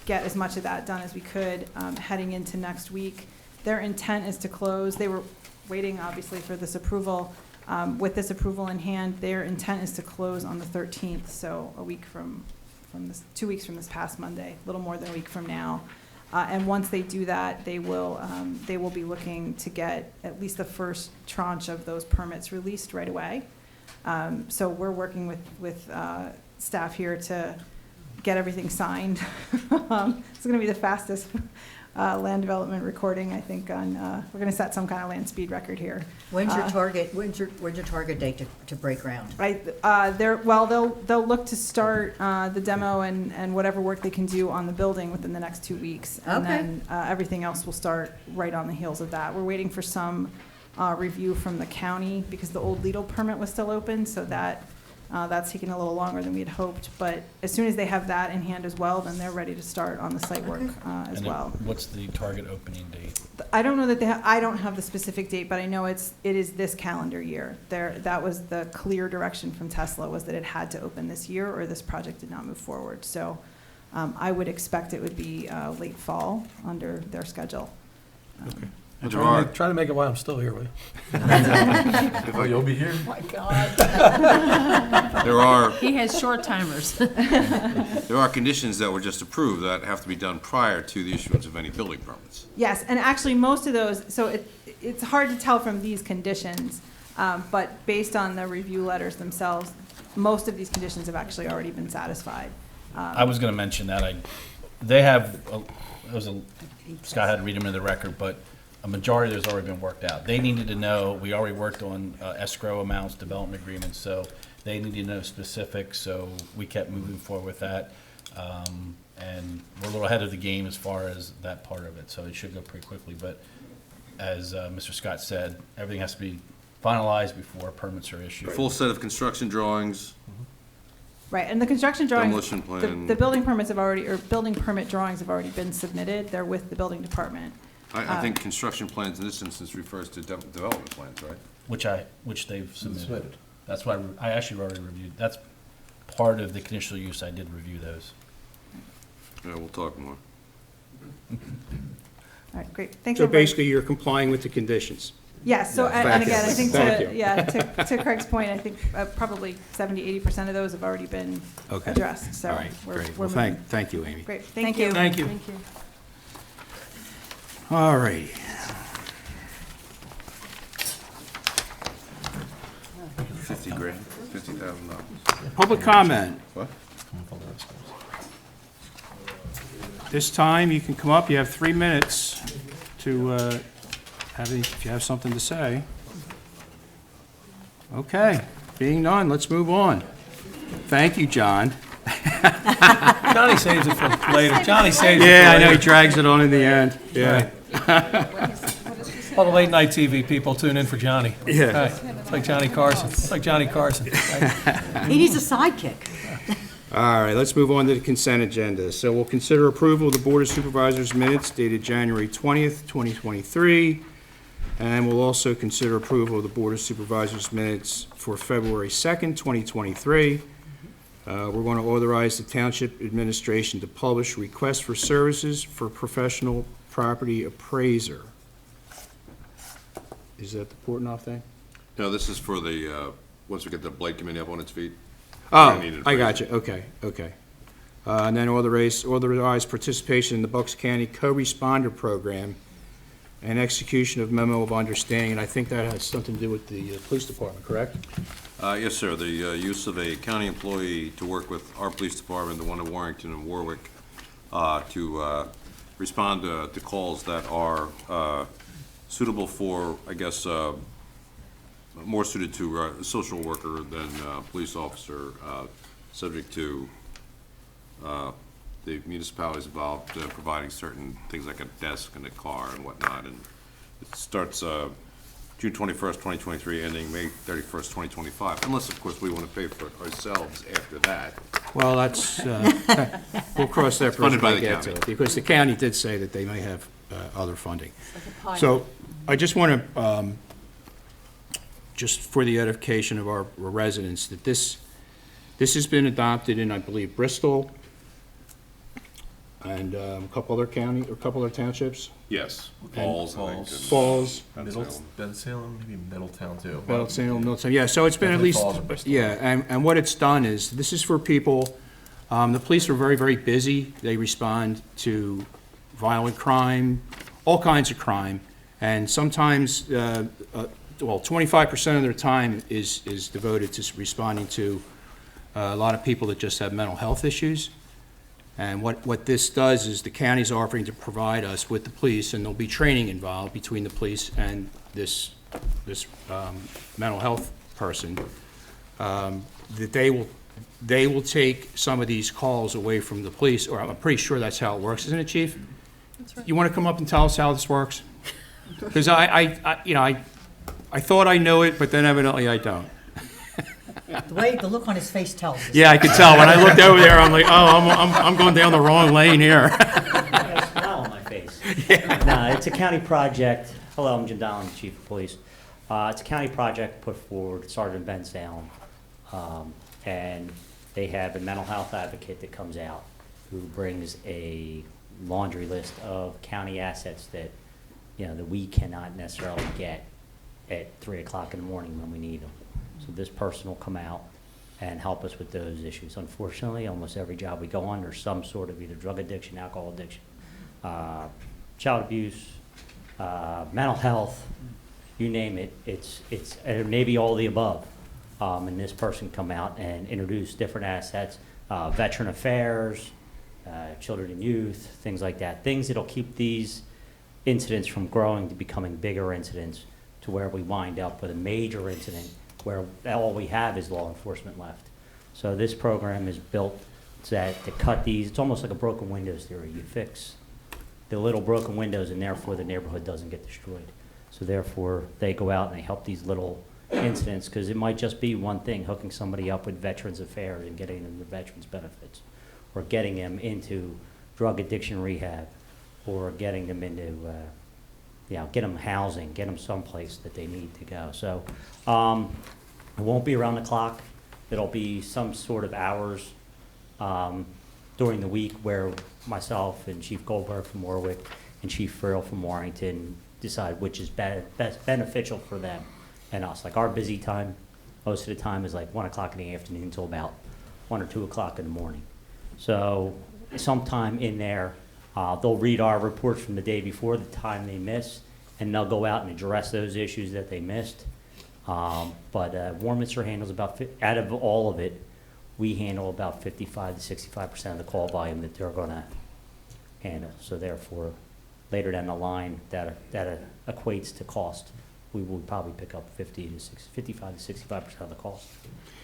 Speaker 9: get as much of that done as we could heading into next week. Their intent is to close. They were waiting, obviously, for this approval. With this approval in hand, their intent is to close on the 13th, so a week from this, 2 weeks from this past Monday, a little more than a week from now. And once they do that, they will be looking to get at least the first tranche of those permits released right away. So we're working with staff here to get everything signed. It's going to be the fastest land development recording, I think. We're going to set some kind of land speed record here.
Speaker 11: When's your target, when's your target date to break ground?
Speaker 9: Right, they'll look to start the demo and whatever work they can do on the building within the next 2 weeks. And
Speaker 11: Okay.
Speaker 9: then everything else will start right on the heels of that. We're waiting for some review from the county because the old Lidl permit was still open, so that's taking a little longer than we had hoped. But as soon as they have that in hand as well, then they're ready to start on the site work as
Speaker 10: And then
Speaker 9: well.
Speaker 10: what's the target opening date?
Speaker 9: I don't know that I don't have the specific date, but I know it is this calendar year. That was the clear direction from Tesla, was that it had to open this year or this project did not move forward. So I would expect it would be late fall under their schedule.
Speaker 3: I'm trying to make it while I'm still here with you.
Speaker 8: Oh, you'll be here?
Speaker 11: My God.
Speaker 6: There are,
Speaker 5: He has short timers.
Speaker 6: there are conditions that were just approved that have to be done prior to the issuance of any building permits.
Speaker 9: Yes, and actually most of those, so it's hard to tell from these conditions, but based on the review letters themselves, most of these conditions have actually already been satisfied.
Speaker 10: I was gonna mention that, they have, Scott had to read them into the record, but a majority of those already been worked out. They needed to know, we already worked on escrow amounts, development agreements, so they needed to know specifics, so we kept moving forward with that. And we're a little ahead of the game as far as that part of it, so it should go pretty quickly. But as Mr. Scott said, everything has to be finalized before permits are issued.
Speaker 6: A full set of construction drawings,
Speaker 9: Right, and the construction drawings,
Speaker 6: demolition plan.
Speaker 9: the building permits have already, or building permit drawings have already been submitted. They're with the building department.
Speaker 6: I think construction plans in this instance refers to development plans, right?
Speaker 10: Which they've submitted. That's why I actually already reviewed, that's part of the conditional use, I did review those.
Speaker 6: Yeah, we'll talk more.
Speaker 9: All right, great, thanks.
Speaker 1: So
Speaker 9: everybody.
Speaker 1: basically, you're complying with the conditions.
Speaker 9: Yes, so, and
Speaker 1: Thank
Speaker 9: again,
Speaker 1: you.
Speaker 9: I think
Speaker 1: Thank you.
Speaker 9: to Craig's point, I think probably 70-80% of those have already been
Speaker 1: Okay.
Speaker 9: addressed, so.
Speaker 1: All right,
Speaker 9: we're
Speaker 1: great.
Speaker 9: we're
Speaker 1: Well,
Speaker 9: moving.
Speaker 1: thank you, Amy.
Speaker 9: Great, thank you.
Speaker 3: Thank you.
Speaker 1: All righty.
Speaker 6: $50,000, $50,000.
Speaker 1: Public comment.
Speaker 6: What?
Speaker 1: This time, you can come up, you have 3 minutes to if you have something to say. Okay, being none, let's move on. Thank you, John.
Speaker 3: Johnny saves it for later. Johnny saves it for
Speaker 1: Yeah, I know, he
Speaker 3: later.
Speaker 1: drags it on in the end, yeah.
Speaker 3: All the late night TV people tune in for Johnny.
Speaker 1: Yeah.
Speaker 3: Right. It's like Johnny Carson. It's like Johnny Carson. Right?
Speaker 11: He needs a sidekick.
Speaker 1: All right, let's move on to the consent agenda. So we'll consider approval of the Board of Supervisors minutes dated January 20th, 2023, and we'll also consider approval of the Board of Supervisors minutes for February 2nd, 2023. We're going to authorize the Township Administration to publish requests for services for professional property appraiser. Is that the Portnoy thing?
Speaker 6: No, this is for the, once we get the Blight Committee up on its feet.
Speaker 1: Oh,
Speaker 6: I needed
Speaker 1: I
Speaker 6: a
Speaker 1: got you, okay. And then authorize participation in the Bucks County Co-Responder Program and execution of memo of understanding, and I think that has something to do with the police department, correct?
Speaker 6: Yes, sir. The use of a county employee to work with our police department, the one in Warrington and Warwick, to respond to calls that are suitable for, I guess, more suited to a social worker than a police officer, subject to the municipalities involved providing certain things like a desk and a car and whatnot, and It starts June 21st, 2023, ending May 31st, 2025, unless, of course, we want to pay for it ourselves after that.
Speaker 1: Well, that's, we'll cross that bridge
Speaker 6: Funded by
Speaker 1: when we
Speaker 6: the
Speaker 1: get to
Speaker 6: county.
Speaker 1: it, because the county did say that they may have other funding. So I just want to, just for the edification of our residents, that this has been adopted in, I believe, Bristol and a couple other townships,
Speaker 6: Yes. Falls, I think. and
Speaker 1: Falls,
Speaker 8: Bensalem, maybe Middletown too.
Speaker 1: Middletown, yeah, so it's been at
Speaker 8: Definitely
Speaker 1: least,
Speaker 8: Falls and Bristol.
Speaker 1: yeah, and what it's done is, this is for people, the police are very, very busy. They respond to violent crime, all kinds of crime, and sometimes, 25% of their time is devoted to responding to a lot of people that just have mental health issues. And what this does is the county's offering to provide us with the police, and there'll be training involved between the police and this mental health person, that they will take some of these calls away from the police, or I'm pretty sure that's how it works, isn't it, Chief? That's right. You want to come up and tell us how this works? Because I thought I know it, but then evidently I don't.
Speaker 11: The look on his face tells us.
Speaker 1: Yeah, I could tell. When I looked over there, I'm like, oh, I'm going down the wrong lane here.
Speaker 12: I got a smile on my face. No, it's a county project. Hello, I'm Jim Dowling, Chief of Police. It's a county project put forward, Sergeant Ben Salem, and they have a mental health advocate that comes out who brings a laundry list of county assets that, that we cannot necessarily get at 3 o'clock in the morning when we need them. So this person will come out and help us with those issues. Unfortunately, almost every job we go on, there's some sort of either drug addiction, alcohol addiction, child abuse, mental health, you name it. It's maybe all the above. And this person come out and introduce different assets, veteran affairs, children and youth, things like that. Things that'll keep these incidents from growing to becoming bigger incidents, to where we wind up with a major incident where all we have is law enforcement left. So this program is built to cut these. It's almost like a broken windows theory. You fix the little broken windows, and therefore the neighborhood doesn't get destroyed. So therefore they go out and they help these little incidents, because it might just be one thing, hooking somebody up with Veterans Affairs and getting them the veterans benefits, or getting them into drug addiction rehab, or getting them into get them housing, get them someplace that they need to go. So it won't be around the clock. It'll be some sort of hours during the week where myself and Chief Goldberg from Warwick and Chief Frill from Warrington decide which is best beneficial for them and us. Like our busy time, most of the time is like 1 o'clock in the afternoon until about 1 or 2 o'clock in the morning. So sometime in there, they'll read our reports from the day before, the time they missed, and they'll go out and address those issues that they missed. But Warminster handles out of all of it, we handle about 55 to 65% of the call volume that they're going to handle. So therefore, later down the line, that equates to cost. We will probably pick up 55 to 65% of the cost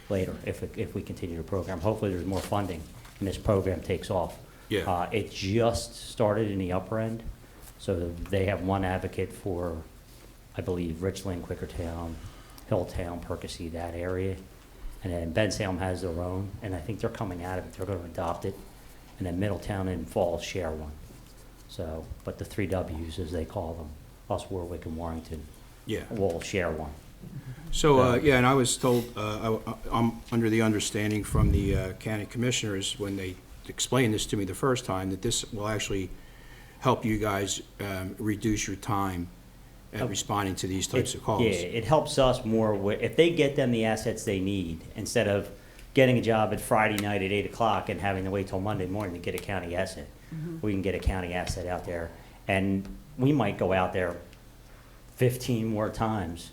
Speaker 12: later if we continue the program. Hopefully, there's more funding and this program takes off.
Speaker 1: Yeah.
Speaker 12: It just started in the upper end, so they have one advocate for, I believe, Richland, Quakertown, Hilltown, Percy, that area. And then Ben Salem has their own, and I think they're coming out of it. They're going to adopt it. And then Middletown and Falls share one. So, but the 3 Ws, as they call them, us, Warwick, and Warrington, will share one.
Speaker 1: So, and I was told, I'm under the understanding from the county commissioners when they explained this to me the first time, that this will actually help you guys reduce your time at responding to these types of calls.
Speaker 12: Yeah, it helps us more. If they get them the assets they need, instead of getting a job at Friday night at 8 o'clock and having to wait till Monday morning to get a county asset, we can get a county asset out there. And we might go out there 15 more times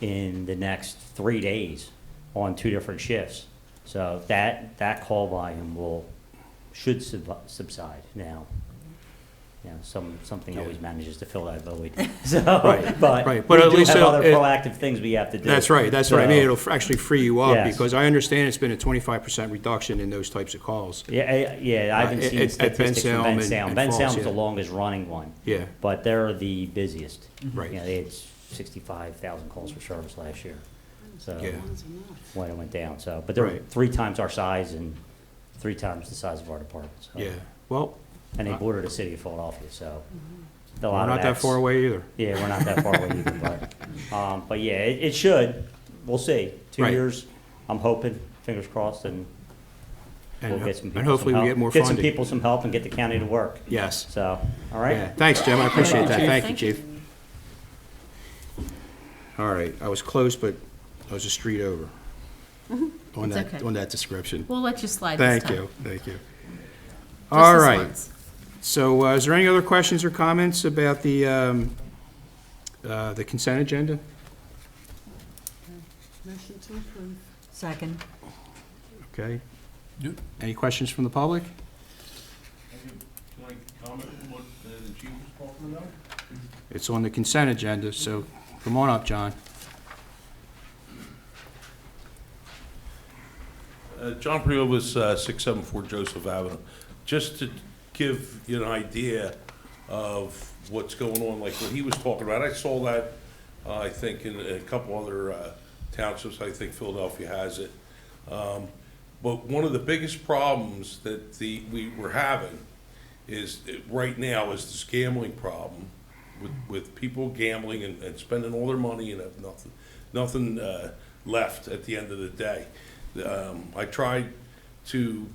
Speaker 12: in the next 3 days on 2 different shifts. So that call volume should subside. Now, you know, something
Speaker 1: Yeah.
Speaker 12: always manages to fill that void. So,
Speaker 1: Right,
Speaker 12: but
Speaker 1: right. But
Speaker 12: we
Speaker 1: at
Speaker 12: do
Speaker 1: least
Speaker 12: have other
Speaker 1: it-
Speaker 12: proactive things we have to do.
Speaker 1: That's right, that's what I mean.
Speaker 12: So,
Speaker 1: It'll actually free you up,
Speaker 12: Yes.
Speaker 1: because I understand it's been a 25% reduction in those types of calls.
Speaker 12: Yeah, I haven't seen
Speaker 1: at
Speaker 12: statistics from
Speaker 1: Bensalem
Speaker 12: Ben
Speaker 1: and
Speaker 12: Salem. Ben
Speaker 1: Falls,
Speaker 12: Salem's
Speaker 1: yeah.
Speaker 12: the longest running one,
Speaker 1: Yeah,
Speaker 12: but they're the busiest.
Speaker 1: right.
Speaker 12: You know, they had 65,000 calls for service last year, so,
Speaker 1: Yeah.
Speaker 12: when it went down, so, but they're
Speaker 1: Right.
Speaker 12: 3 times our size and 3 times the size of our department, so.
Speaker 1: Yeah, well,
Speaker 12: And they border the city of Philadelphia, so. A
Speaker 1: we're
Speaker 12: lot of
Speaker 1: not that
Speaker 12: that's-
Speaker 1: far away either.
Speaker 12: Yeah, we're not that far away either, but yeah, it should, we'll see. 2
Speaker 1: Right.
Speaker 12: years, I'm hoping, fingers crossed, and we'll
Speaker 1: And
Speaker 12: get some people
Speaker 1: and hopefully
Speaker 12: some
Speaker 1: we
Speaker 12: help.
Speaker 1: get more
Speaker 12: Get some
Speaker 1: funding.
Speaker 12: people some help and get the county to work,
Speaker 1: Yes.
Speaker 12: so, all
Speaker 1: Yeah.
Speaker 12: right?
Speaker 1: Thanks, Jim, I appreciate that. Thank you,
Speaker 2: Thank
Speaker 1: Chief. All right, I was close, but I was a street over on
Speaker 5: It's
Speaker 1: that,
Speaker 5: okay.
Speaker 1: on that description.
Speaker 5: We'll let you slide this
Speaker 1: Thank
Speaker 5: time.
Speaker 1: you, thank you.
Speaker 5: Just
Speaker 1: All
Speaker 5: this
Speaker 1: right,
Speaker 5: once.
Speaker 1: so is there any other questions or comments about the consent agenda?
Speaker 2: Motion to approve.
Speaker 11: Second.
Speaker 1: Okay.
Speaker 3: Yep.
Speaker 1: Any questions from the public?
Speaker 13: Can I comment on what the chief was talking about?
Speaker 1: It's on the consent agenda, so come on up, John.
Speaker 13: John Priovis, 674 Joseph Avenue. Just to give you an idea of what's going on, like what he was talking about, I saw that, I think, in a couple other townships. I think Philadelphia has it. But one of the biggest problems that we were having is, right now, is this gambling problem with people gambling and spending all their money and have nothing left at the end of the day. I tried to,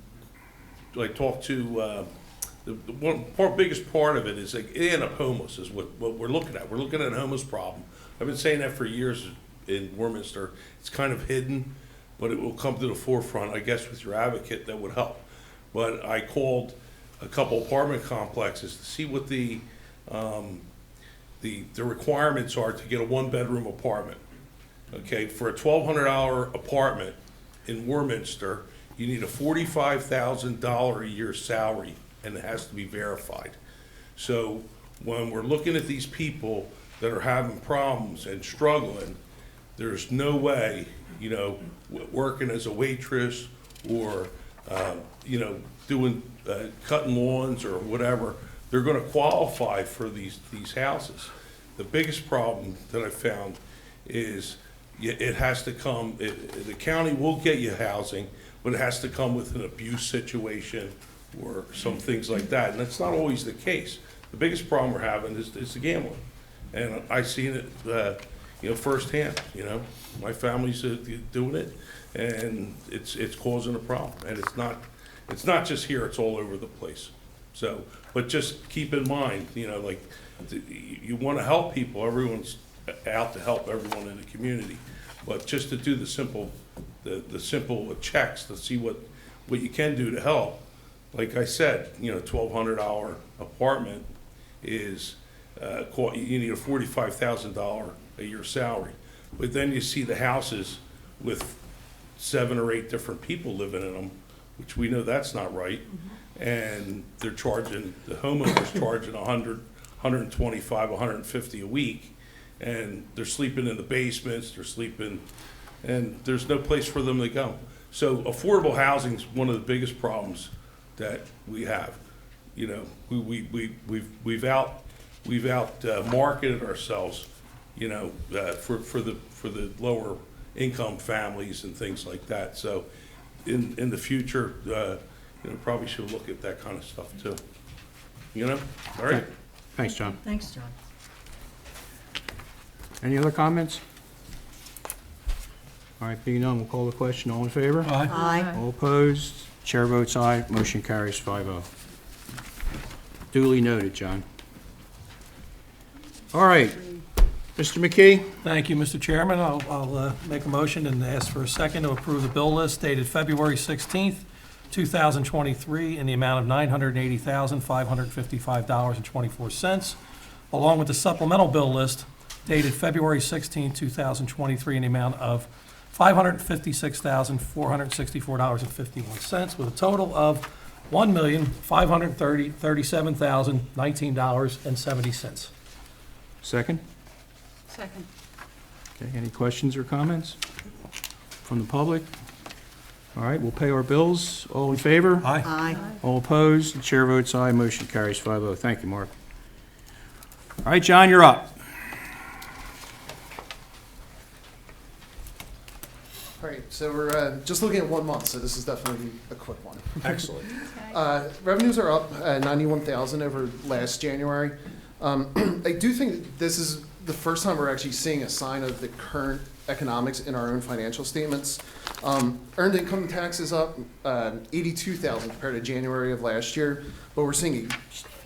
Speaker 13: I talked to, the biggest part of it is like, they end up homeless is what we're looking at. We're looking at a homeless problem. I've been saying that for years in Warminster. It's kind of hidden, but it will come to the forefront. I guess with your advocate, that would help. But I called a couple apartment complexes to see what the requirements are to get a one-bedroom apartment. Okay, for a $1,200 apartment in Warminster, you need a $45,000 a year salary, and it has to be verified. So when we're looking at these people that are having problems and struggling, there's no way, you know, working as a waitress or, you know, doing, cutting lawns or whatever, they're gonna qualify for these houses. The biggest problem that I found is it has to come, the county will get you housing, but it has to come with an abuse situation or some things like that, and that's not always the case. The biggest problem we're having is the gambling, and I've seen it, you know, firsthand. You know, my family's doing it, and it's causing a problem, and it's not just here; it's all over the place. So, but just keep in mind, you know, like you want to help people. Everyone's out to help everyone in the community, but just to do the simple checks to see what you can do to help. Like I said, you know, $1,200 apartment is you need a $45,000 a year salary, but then you see the houses with 7 or 8 different people living in them, which we know that's not right, and they're charging, the homeowner's charging 100, 125, 150 a week, and they're sleeping in the basements, they're sleeping, and there's no place for them to go. So affordable housing is one of the biggest problems that we have. You know, we've out marketed ourselves, you know, for the lower income families and things like that. So in the future, you know, probably should look at that kind of stuff too. You know, all right.
Speaker 1: Okay. Thanks, John.
Speaker 11: Thanks, John.
Speaker 1: Any other comments? All right, being none, we'll call the question. All in favor?
Speaker 11: Aye.
Speaker 1: All opposed? Chair votes aye. Motion carries 5-0. Duly noted, John. All right, Mr. McKee?
Speaker 3: Thank you, Mr. Chairman. I'll make a motion and ask for a second to approve the bill list dated February 16th, 2023, in the amount of $980,555.24, along with the supplemental bill list dated February 16th, 2023, in the amount of $556,464.51, with a total of $1,537,019.70.
Speaker 1: Second?
Speaker 2: Second.
Speaker 1: Okay, any questions or comments from the public? All right, we'll pay our bills. All in favor?
Speaker 3: Aye.
Speaker 11: Aye.
Speaker 1: All opposed? The chair votes aye. Motion carries 5-0. Thank you, Mark. All right, John, you're up.
Speaker 14: All right, so we're just looking at 1 month, so this is definitely a quick one.
Speaker 3: Excellent.
Speaker 14: Revenues are up 91,000 over last January. I do think this is the first time we're actually seeing a sign of the current economics in our own financial statements. Earned income tax is up 82,000 compared to January of last year, but we're seeing a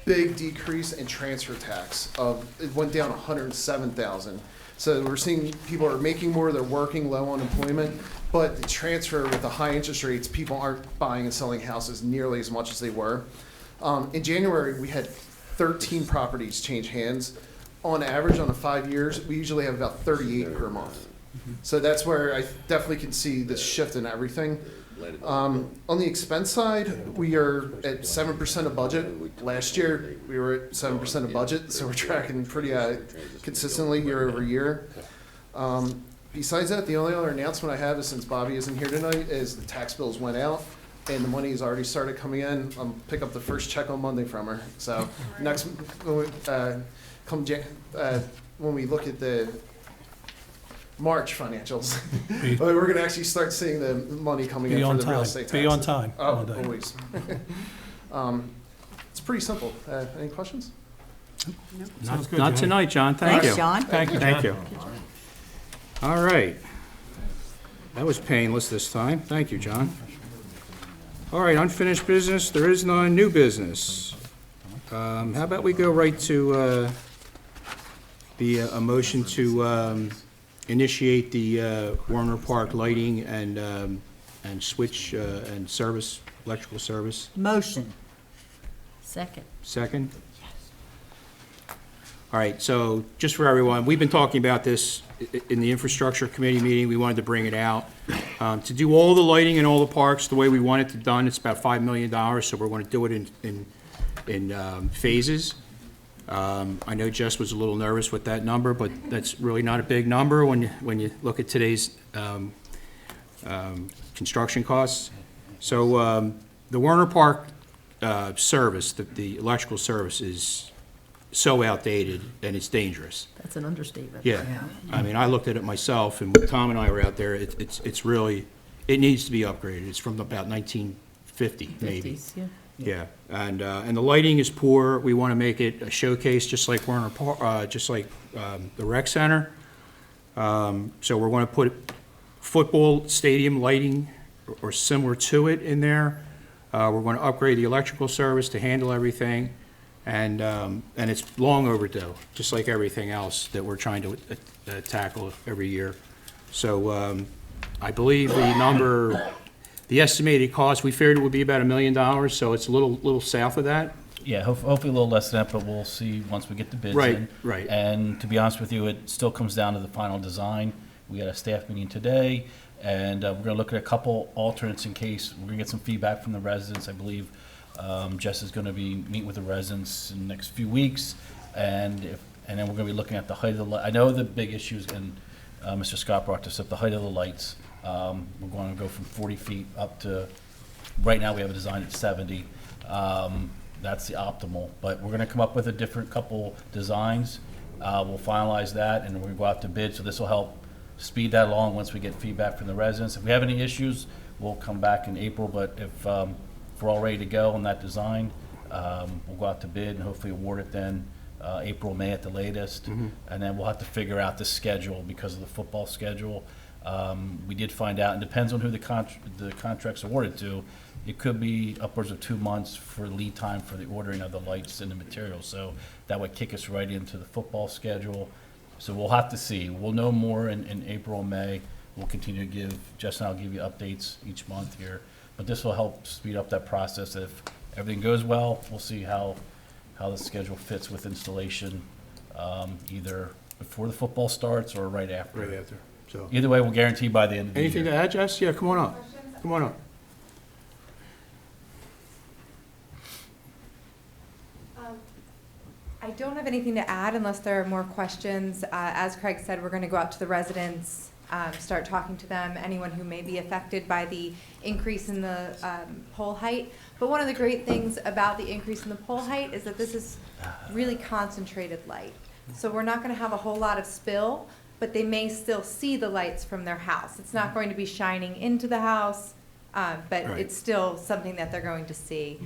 Speaker 14: big decrease in transfer tax. It went down 107,000. So we're seeing people are making more, they're working, low unemployment, but the transfer with the high interest rates, people aren't buying and selling houses nearly as much as they were. In January, we had 13 properties change hands. On average, on the 5 years, we usually have about 38 per month. So that's where I definitely can see this shift in everything. On the expense side, we are at 7% of budget. Last year, we were at 7% of budget, so we're tracking pretty consistently year over year. Besides that, the only other announcement I have is, since Bobby isn't here tonight, is the tax bills went out and the money has already started coming in. I'll pick up the first check on Monday from her. So next, when we look at the March financials, we're going to actually start seeing the money coming in for the real estate taxes.
Speaker 3: Be on time.
Speaker 14: Oh, always. It's pretty simple. Any questions?
Speaker 3: Sounds good,
Speaker 1: Not
Speaker 3: John.
Speaker 1: tonight, John. Thank you.
Speaker 11: Thanks, John.
Speaker 3: Thank you,
Speaker 1: Thank
Speaker 3: John.
Speaker 1: you. All right. That was painless this time. Thank you, John. All right, unfinished business. There is none. New business. How about we go right to a motion to initiate the Warner Park lighting and switch and service, electrical service.
Speaker 11: Motion.
Speaker 5: Second.
Speaker 1: Second? All right, so just for everyone, we've been talking about this in the infrastructure committee meeting. We wanted to bring it out. To do all the lighting in all the parks the way we want it done, it's about $5 million, so we're going to do it in phases. I know Jess was a little nervous with that number, but that's really not a big number when you look at today's construction costs. So the Warner Park service, the electrical service, is so outdated and it's dangerous.
Speaker 5: That's an understatement.
Speaker 1: Yeah, I mean, I looked at it myself, and when Tom and I were out there, it's really, it needs to be upgraded. It's from about 1950, maybe.
Speaker 5: 50s, yeah.
Speaker 1: Yeah, and the lighting is poor. We want to make it a showcase, just like Warner Park, just like the rec center. So we're going to put football stadium lighting or similar to it in there. We're going to upgrade the electrical service to handle everything, and it's long overdue, just like everything else that we're trying to tackle every year. So I believe the estimated cost, we figured it would be about $1 million, so it's a little south of that.
Speaker 10: Yeah, hopefully a little less than that, but we'll see once we get the bids in.
Speaker 1: Right.
Speaker 10: And to be honest with you, it still comes down to the final design. We had a staff meeting today, and we're gonna look at a couple alternates in case, we're gonna get some feedback from the residents. I believe Jess is gonna be meeting with the residents in the next few weeks, and then we're gonna be looking at the height of the light. I know the big issues, and Mr. Scott brought this up, the height of the lights. We're going to go from 40 feet up to, right now we have a design at 70. That's the optimal, but we're going to come up with a different couple designs. We'll finalize that, and we're going to go out to bid, so this will help speed that along once we get feedback from the residents. If we have any issues, we'll come back in April, but if we're all ready to go on that design, we'll go out to bid and hopefully award it then April, May at the latest. And then we'll have to figure out the schedule because of the football schedule. We did find out, and depends on who the contract's awarded to, it could be upwards of 2 months for lead time for the ordering of the lights and the materials. So that would kick us right into the football schedule. So we'll have to see. We'll know more in April and May. We'll continue to Jess and I'll give you updates each month here. But this will help speed up that process. If everything goes well, we'll see how the schedule fits with installation, either before the football starts or right after.
Speaker 1: Right after, so.
Speaker 10: Either way, we'll guarantee by the end of the year.
Speaker 1: Anything to add, Jess? Yeah, come on up. Come on up.
Speaker 7: I don't have anything to add unless there are more questions. As Craig said, we're going to go out to the residents, start talking to them, anyone who may be affected by the increase in the pole height. But one of the great things about the increase in the pole height is that this is really concentrated light. So we're not going to have a whole lot of spill, but they may still see the lights from their house. It's not going to be shining into the house, but
Speaker 1: Right.
Speaker 7: it's still something that they're going to see.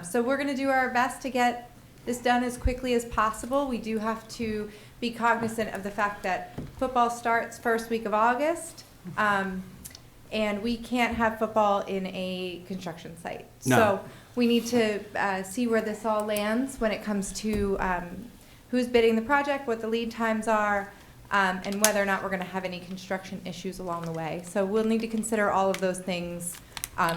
Speaker 7: So we're going to do our best to get this done as quickly as possible. We do have to be cognizant of the fact that football starts first week of August, and we can't have football in a construction site.
Speaker 1: No.
Speaker 7: So we need to see where this all lands when it comes to who's bidding the project, what the lead times are, and whether or not we're going to have any construction issues along the way. So we'll need to consider all of those things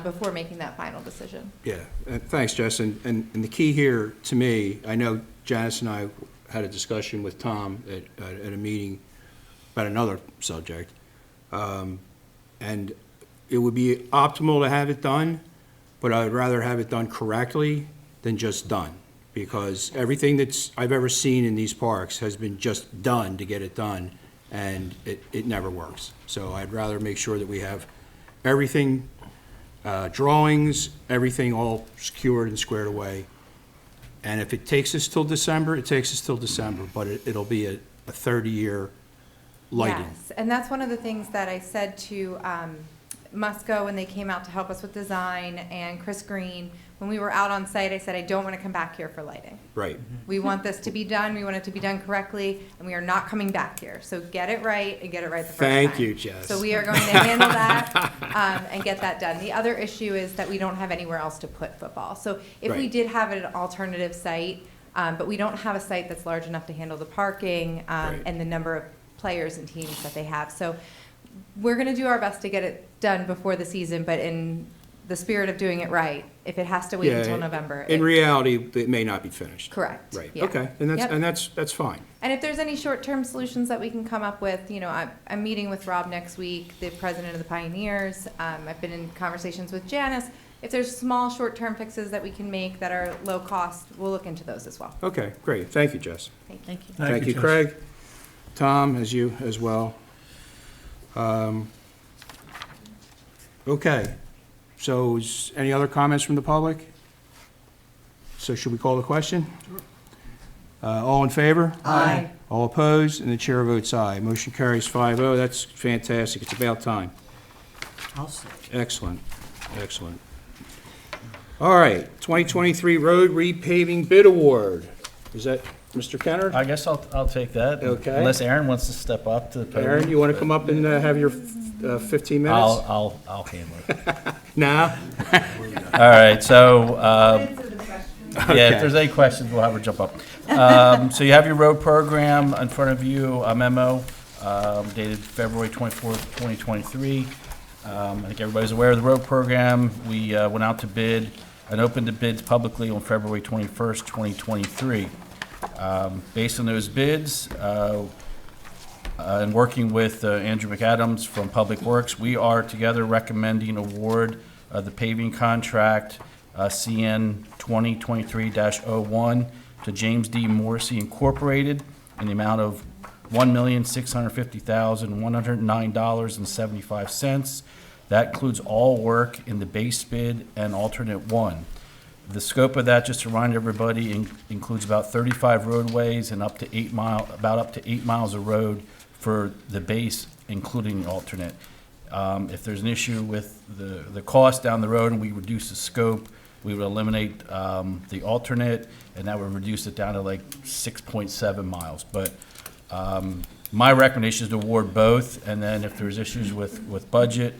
Speaker 7: before making that final decision.
Speaker 1: Yeah, thanks, Jess. And the key here, to me, I know Janice and I had a discussion with Tom at a meeting about another subject. And it would be optimal to have it done, but I would rather have it done correctly than just done. Because everything I've ever seen in these parks has been just done to get it done, and it never works. So I'd rather make sure that we have everything, drawings, everything all secured and squared away. And if it takes us till December, it takes us till December, but it'll be a 30-year lighting.
Speaker 7: Yes, and that's one of the things that I said to Musco when they came out to help us with design, and Chris Green. When we were out on site, I said, I don't want to come back here for lighting.
Speaker 1: Right.
Speaker 7: We want this to be done, we want it to be done correctly, and we are not coming back here. So get it right and get it right the first time.
Speaker 1: Thank you, Jess.
Speaker 7: So we are going to handle that and get that done. The other issue is that we don't have anywhere else to put football. So if we
Speaker 1: Right.
Speaker 7: did have an alternative site, but we don't have a site that's large enough to handle the parking
Speaker 1: Right.
Speaker 7: and the number of players and teams that they have. So we're going to do our best to get it done before the season, but in the spirit of doing it right, if it has to wait
Speaker 1: Yeah,
Speaker 7: until November.
Speaker 1: In reality, it may not be finished.
Speaker 7: Correct.
Speaker 1: Right,
Speaker 7: Yeah.
Speaker 1: okay, and
Speaker 7: Yep.
Speaker 1: that's fine.
Speaker 7: And if there's any short-term solutions that we can come up with, you know, I'm meeting with Rob next week, the president of the Pioneers. I've been in conversations with Janice. If there's small, short-term fixes that we can make that are low cost, we'll look into those as well.
Speaker 1: Okay, great, thank you, Jess.
Speaker 5: Thank you.
Speaker 1: Thank you,
Speaker 3: Jess.
Speaker 1: Craig. Tom, as you as well. Okay, so any other comments from the public? So should we call the question? All in favor?
Speaker 11: Aye.
Speaker 1: All opposed? And the chair votes aye. Motion carries 5-0. That's fantastic. It's about time.
Speaker 11: I'll say.
Speaker 1: Excellent, excellent. All right, 2023 Road Repaving Bid Award. Is that Mr. Kenner?
Speaker 10: I guess I'll take that.
Speaker 1: Okay.
Speaker 10: Unless Aaron wants to step up to the podium.
Speaker 1: Aaron, you want to come up and have your 15 minutes?
Speaker 10: I'll handle it.
Speaker 1: Nah?
Speaker 10: All right, so, yeah,
Speaker 1: Okay.
Speaker 10: if there's any questions, we'll have her jump up. So you have your road program in front of you, a memo dated February 24th, 2023. I think everybody's aware of the road program. We went out to bid and opened the bids publicly on February 21st, 2023. Based on those bids, and working with Andrew McAdams from Public Works, we are together recommending award the paving contract CN 2023-01 to James D. Morrissey Incorporated in the amount of $1,650,109.75. That includes all work in the base bid and alternate one. The scope of that, just to remind everybody, includes about 35 roadways and about up to 8 miles of road for the base, including the alternate. If there's an issue with the cost down the road and we reduce the scope, we would eliminate the alternate, and that would reduce it down to like 6.7 miles. But my recommendation is to award both, and then if there's issues with budget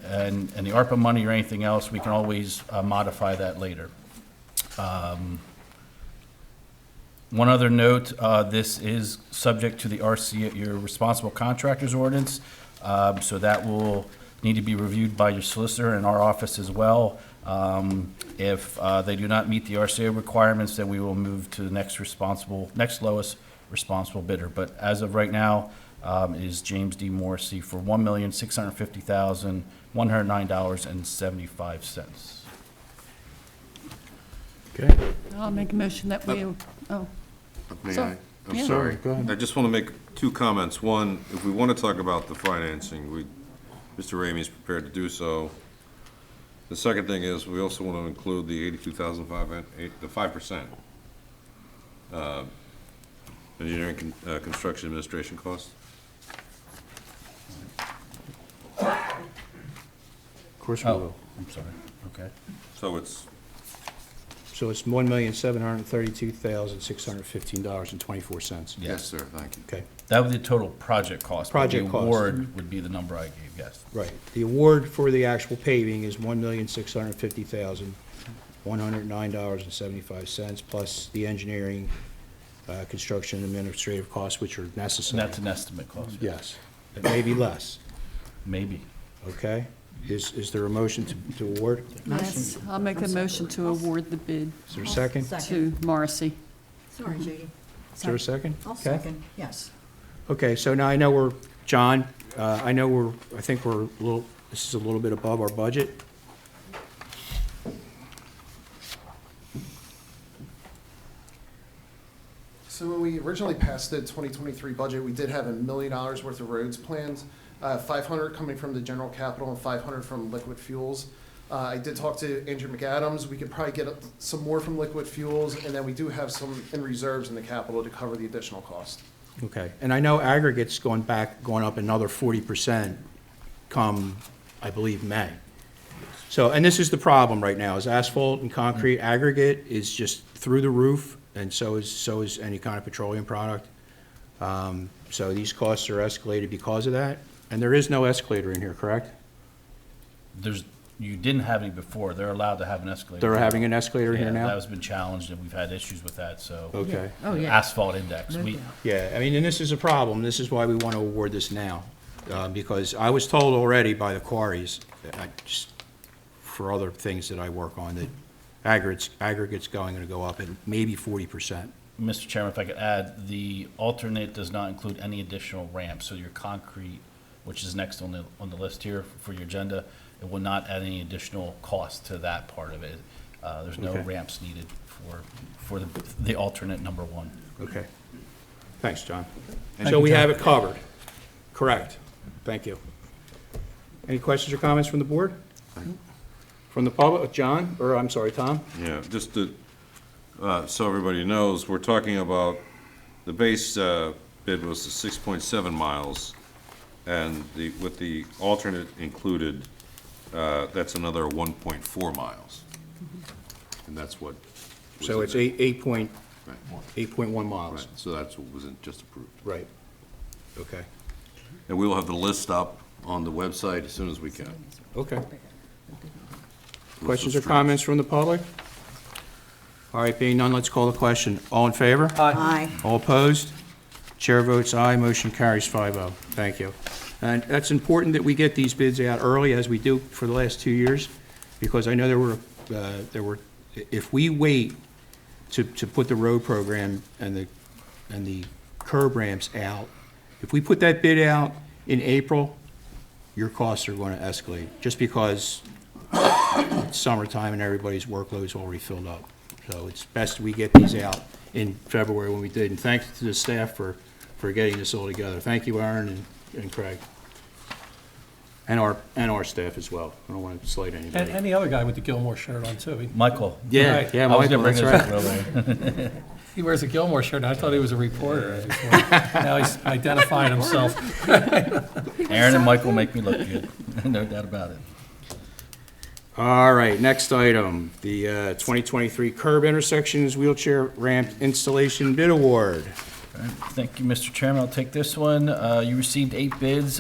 Speaker 10: and the ARPA money or anything else, we can always modify that later. One other note, this is subject to the RC, your responsible contractors ordinance, so that will need to be reviewed by your solicitor and our office as well. If they do not meet the RCA requirements, then we will move to the next lowest responsible bidder. But as of right now, it is James D. Morrissey for $1,650,109.75.
Speaker 1: Okay.
Speaker 2: I'll make a motion that we, oh,
Speaker 6: May
Speaker 2: So-
Speaker 6: I? I'm
Speaker 2: yeah.
Speaker 6: sorry.
Speaker 1: Go ahead.
Speaker 6: I just want to make two comments. One, if we want to talk about the financing, Mr. Ramey's prepared to do so. The second thing is, we also want to include the 82,500, the 5%. Engineering, construction administration costs.
Speaker 1: Of course we
Speaker 10: Oh,
Speaker 1: will.
Speaker 10: I'm sorry, okay.
Speaker 6: So it's,
Speaker 1: So it's $1,732,615.24.
Speaker 6: yes, sir, thank you.
Speaker 1: Okay,
Speaker 10: That would be the total project cost. but
Speaker 1: Project cost.
Speaker 10: The award would be the number I gave, yes.
Speaker 1: right. The award for the actual paving is $1,650,109.75, plus the engineering, construction, and administrative costs, which are
Speaker 10: And
Speaker 1: necessary.
Speaker 10: that's an estimate cost.
Speaker 1: Yes, it may be less,
Speaker 10: Maybe.
Speaker 1: okay? Is there a motion to award?
Speaker 2: Yes, I'll make a motion to award the bid
Speaker 1: Is there a second?
Speaker 2: to Morrissey.
Speaker 11: Sorry, Judy.
Speaker 1: Is there a second?
Speaker 11: I'll
Speaker 1: Okay.
Speaker 11: second, yes.
Speaker 1: Okay, so now I know we're, John, I think we're a little, this is a little bit above our budget.
Speaker 14: So when we originally passed the 2023 budget, we did have $1 million worth of roads planned, 500 coming from the general capital and 500 from liquid fuels. I did talk to Andrew McAdams. We could probably get some more from liquid fuels, and then we do have some in reserves in the capital to cover the additional cost.
Speaker 1: Okay, and I know aggregate's going up another 40% come, I believe, May. So, and this is the problem right now, is asphalt and concrete aggregate is just through the roof, and so is any kind of petroleum product. So these costs are escalated because of that, and there is no escalator in here, correct?
Speaker 10: You didn't have any before. They're allowed to have an escalator.
Speaker 1: They're having an escalator here
Speaker 10: Yeah,
Speaker 1: now?
Speaker 10: that has been challenged, and we've had issues with that, so.
Speaker 1: Okay.
Speaker 11: Oh, yeah.
Speaker 10: Asphalt index.
Speaker 11: No
Speaker 10: We,
Speaker 11: doubt.
Speaker 1: Yeah, I mean, and this is a problem. This is why we want to award this now. Because I was told already by the quarries, for other things that I work on, that aggregate's going to go up at maybe 40%.
Speaker 10: Mr. Chairman, if I could add, the alternate does not include any additional ramps, so your concrete, which is next on the list here for your agenda, it will not add any additional cost to that part of it. There's no
Speaker 1: Okay.
Speaker 10: ramps needed for the alternate number one.
Speaker 1: Okay. Thanks, John.
Speaker 3: Thank
Speaker 1: So
Speaker 3: you,
Speaker 1: we
Speaker 3: John.
Speaker 1: have it covered. Correct. Thank you. Any questions or comments from the board? From the public? John, or I'm sorry, Tom?
Speaker 6: Yeah, just to, so everybody knows, we're talking about, the base bid was 6.7 miles, and with the alternate included, that's another 1.4 miles. And that's what. was
Speaker 1: So
Speaker 6: in
Speaker 1: it's
Speaker 6: there.
Speaker 1: 8.1 miles.
Speaker 6: Right, so that's what wasn't just approved.
Speaker 1: Right. Okay.
Speaker 6: And we will have the list up on the website as soon as we can.
Speaker 1: Okay.
Speaker 6: List of
Speaker 1: Questions or
Speaker 6: streets.
Speaker 1: comments from the public? All right, being none, let's call the question. All in favor?
Speaker 11: Aye.
Speaker 1: All opposed? Chair votes aye, motion carries 5-0. Thank you. And that's important that we get these bids out early, as we do for the last 2 years, because I know there were, if we wait to put the road program and the curb ramps out, if we put that bid out in April, your costs are going to escalate, just because it's summertime and everybody's workload's already filled up. So it's best we get these out in February when we did. And thanks to the staff for getting this all together. Thank you, Aaron and Craig. And our staff as well. I don't want to slight
Speaker 3: And
Speaker 1: anybody.
Speaker 3: the other guy with the Gilmore shirt on, too.
Speaker 10: Michael.
Speaker 1: Yeah,
Speaker 3: Right.
Speaker 1: yeah,
Speaker 10: I was gonna
Speaker 1: Michael,
Speaker 10: bring
Speaker 1: that's
Speaker 10: those
Speaker 1: right.
Speaker 10: up earlier.
Speaker 3: He wears a Gilmore shirt, and I thought he was a reporter before. Now he's identifying himself.
Speaker 10: Aaron and Michael make me look good, no doubt about it.
Speaker 1: All right, next item, the 2023 curb intersections wheelchair ramp installation bid award.
Speaker 10: Thank you, Mr. Chairman. I'll take this one. You received 8 bids,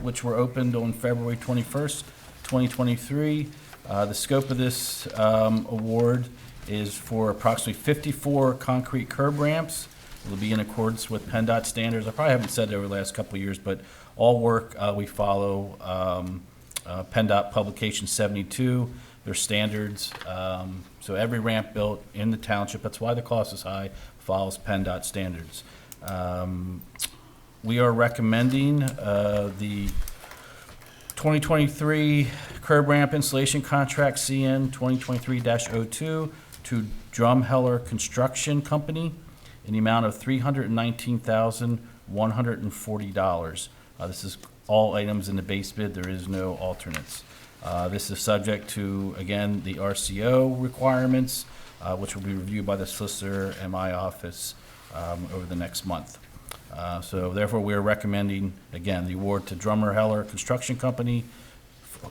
Speaker 10: which were opened on February 21st, 2023. The scope of this award is for approximately 54 concrete curb ramps. It'll be in accordance with PennDOT standards. I probably haven't said it over the last couple of years, but all work we follow PennDOT Publication 72, their standards. So every ramp built in the township, that's why the cost is high, follows PennDOT standards. We are recommending the 2023 curb ramp installation contract CN 2023-02 to Drumheller Construction Company in the amount of $319,140. This is all items in the base bid. There is no alternates. This is subject to, again, the RCO requirements, which will be reviewed by the solicitor and my office over the next month. So therefore, we are recommending, again, the award to Drummer Heller Construction Company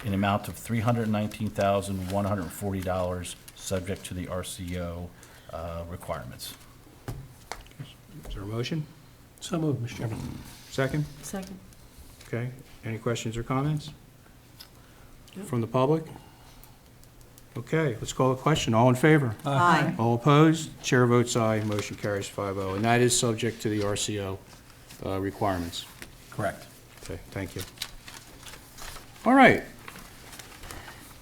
Speaker 10: in amount of $319,140, subject to the RCO requirements.
Speaker 1: Is there a motion?
Speaker 3: So moved, Mr. Chairman.
Speaker 1: Second?
Speaker 5: Second.
Speaker 1: Okay. Any questions or comments? From the public? Okay, let's call the question. All in favor?
Speaker 2: Aye.
Speaker 1: All opposed? Chair votes aye. Motion carries 5-0. And that is subject to the RCO requirements.
Speaker 8: Correct.
Speaker 1: Okay, thank you. All right.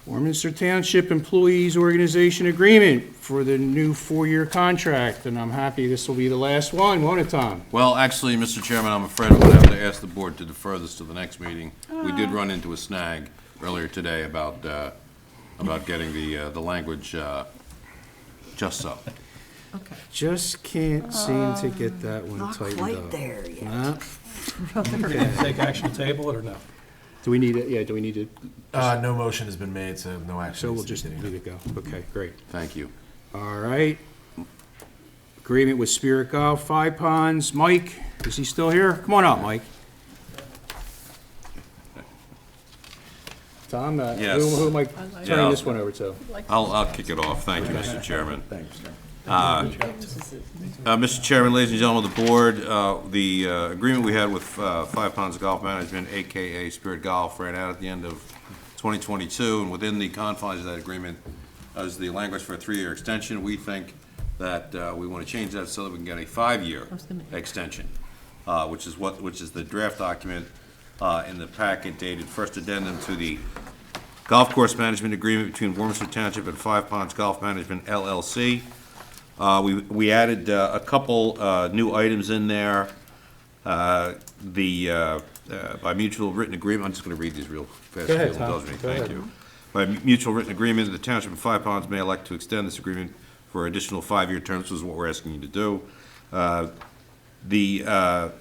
Speaker 1: Warminster Township Employees Organization Agreement for the new 4-year contract, and I'm happy this will be the last one, won't it, Tom?
Speaker 6: Well, actually, Mr. Chairman, I'm afraid I'm going to have to ask the board to defer this to the next meeting. We did run into a snag earlier today about getting the language just so.
Speaker 2: Okay.
Speaker 1: Just can't seem to get that one
Speaker 11: Not
Speaker 1: tightened
Speaker 11: quite
Speaker 1: up.
Speaker 11: there yet.
Speaker 1: No?
Speaker 3: Take action to table it or no?
Speaker 1: Do we need it? Yeah, do we need it?
Speaker 8: No motion has been made, so no action.
Speaker 1: So we'll
Speaker 8: needs
Speaker 1: just
Speaker 8: to be
Speaker 1: leave
Speaker 8: taken.
Speaker 1: it go. Okay, great.
Speaker 6: Thank you.
Speaker 1: All right. Agreement with Spirit Golf, Five Ponds. Mike, is he still here? Come on up, Mike. Tom,
Speaker 6: Yes.
Speaker 1: who am I
Speaker 6: Yeah,
Speaker 1: turning this one over to?
Speaker 6: I'll kick it off. Thank you, Mr. Chairman. Mr. Chairman, ladies and gentlemen of the board, the agreement we had with Five Ponds Golf Management, AKA Spirit Golf, ran out at the end of 2022, and within the confines of that agreement is the language for a 3-year extension. We think that we want to change that so that we can get a 5-year extension, which is the draft document in the packet dated first addendum to the golf course management agreement between Warminster Township and Five Ponds Golf Management LLC. We added a couple new items in there. By mutual written agreement, I'm just going to read these real fast.
Speaker 1: Go ahead,
Speaker 6: if you'll
Speaker 1: Tom.
Speaker 6: indulge me.
Speaker 1: Go
Speaker 6: Thank
Speaker 1: ahead.
Speaker 6: you. By mutual written agreement, the Township of Five Ponds may elect to extend this agreement for additional 5-year terms, which is what we're asking you to do. The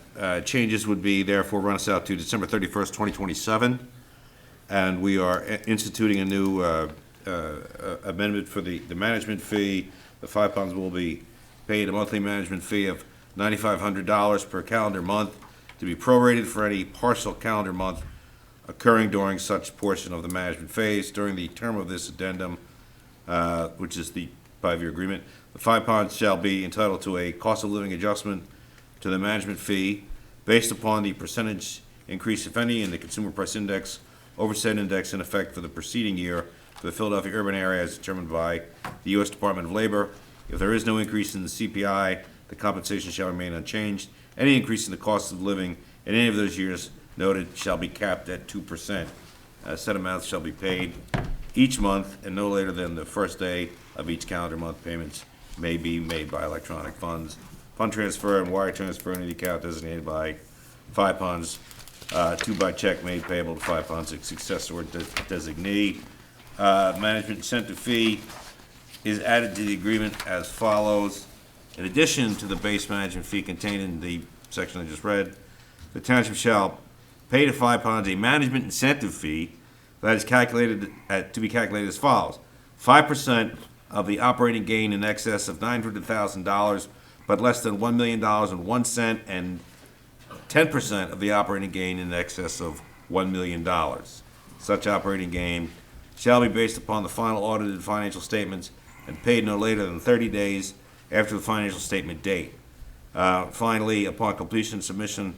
Speaker 6: changes would be, therefore, run us out to December 31st, 2027. And we are instituting a new amendment for the management fee. The Five Ponds will be paid a monthly management fee of $9,500 per calendar month to be prorated for any partial calendar month occurring during such portion of the management phase. During the term of this addendum, which is the 5-year agreement, the Five Ponds shall be entitled to a cost of living adjustment to the management fee based upon the percentage increase, if any, in the consumer price index over said index in effect for the preceding year for the Philadelphia urban area as determined by the U.S. Department of Labor. If there is no increase in the CPI, the compensation shall remain unchanged. Any increase in the cost of living in any of those years noted shall be capped at 2%. Set amounts shall be paid each month and no later than the first day of each calendar month. Payments may be made by electronic funds. Fund transfer and wire transfer into the account designated by Five Ponds, to by check made payable to Five Ponds' successor or designee. Management incentive fee is added to the agreement as follows. In addition to the base management fee contained in the section I just read, the township shall pay to Five Ponds a management incentive fee that is calculated to be calculated as follows: 5% of the operating gain in excess of $900,000, but less than $1,000,001, and 10% of the operating gain in excess of $1 million. Such operating gain shall be based upon the final audited financial statements and paid no later than 30 days after the financial statement date. Finally, upon completion and submission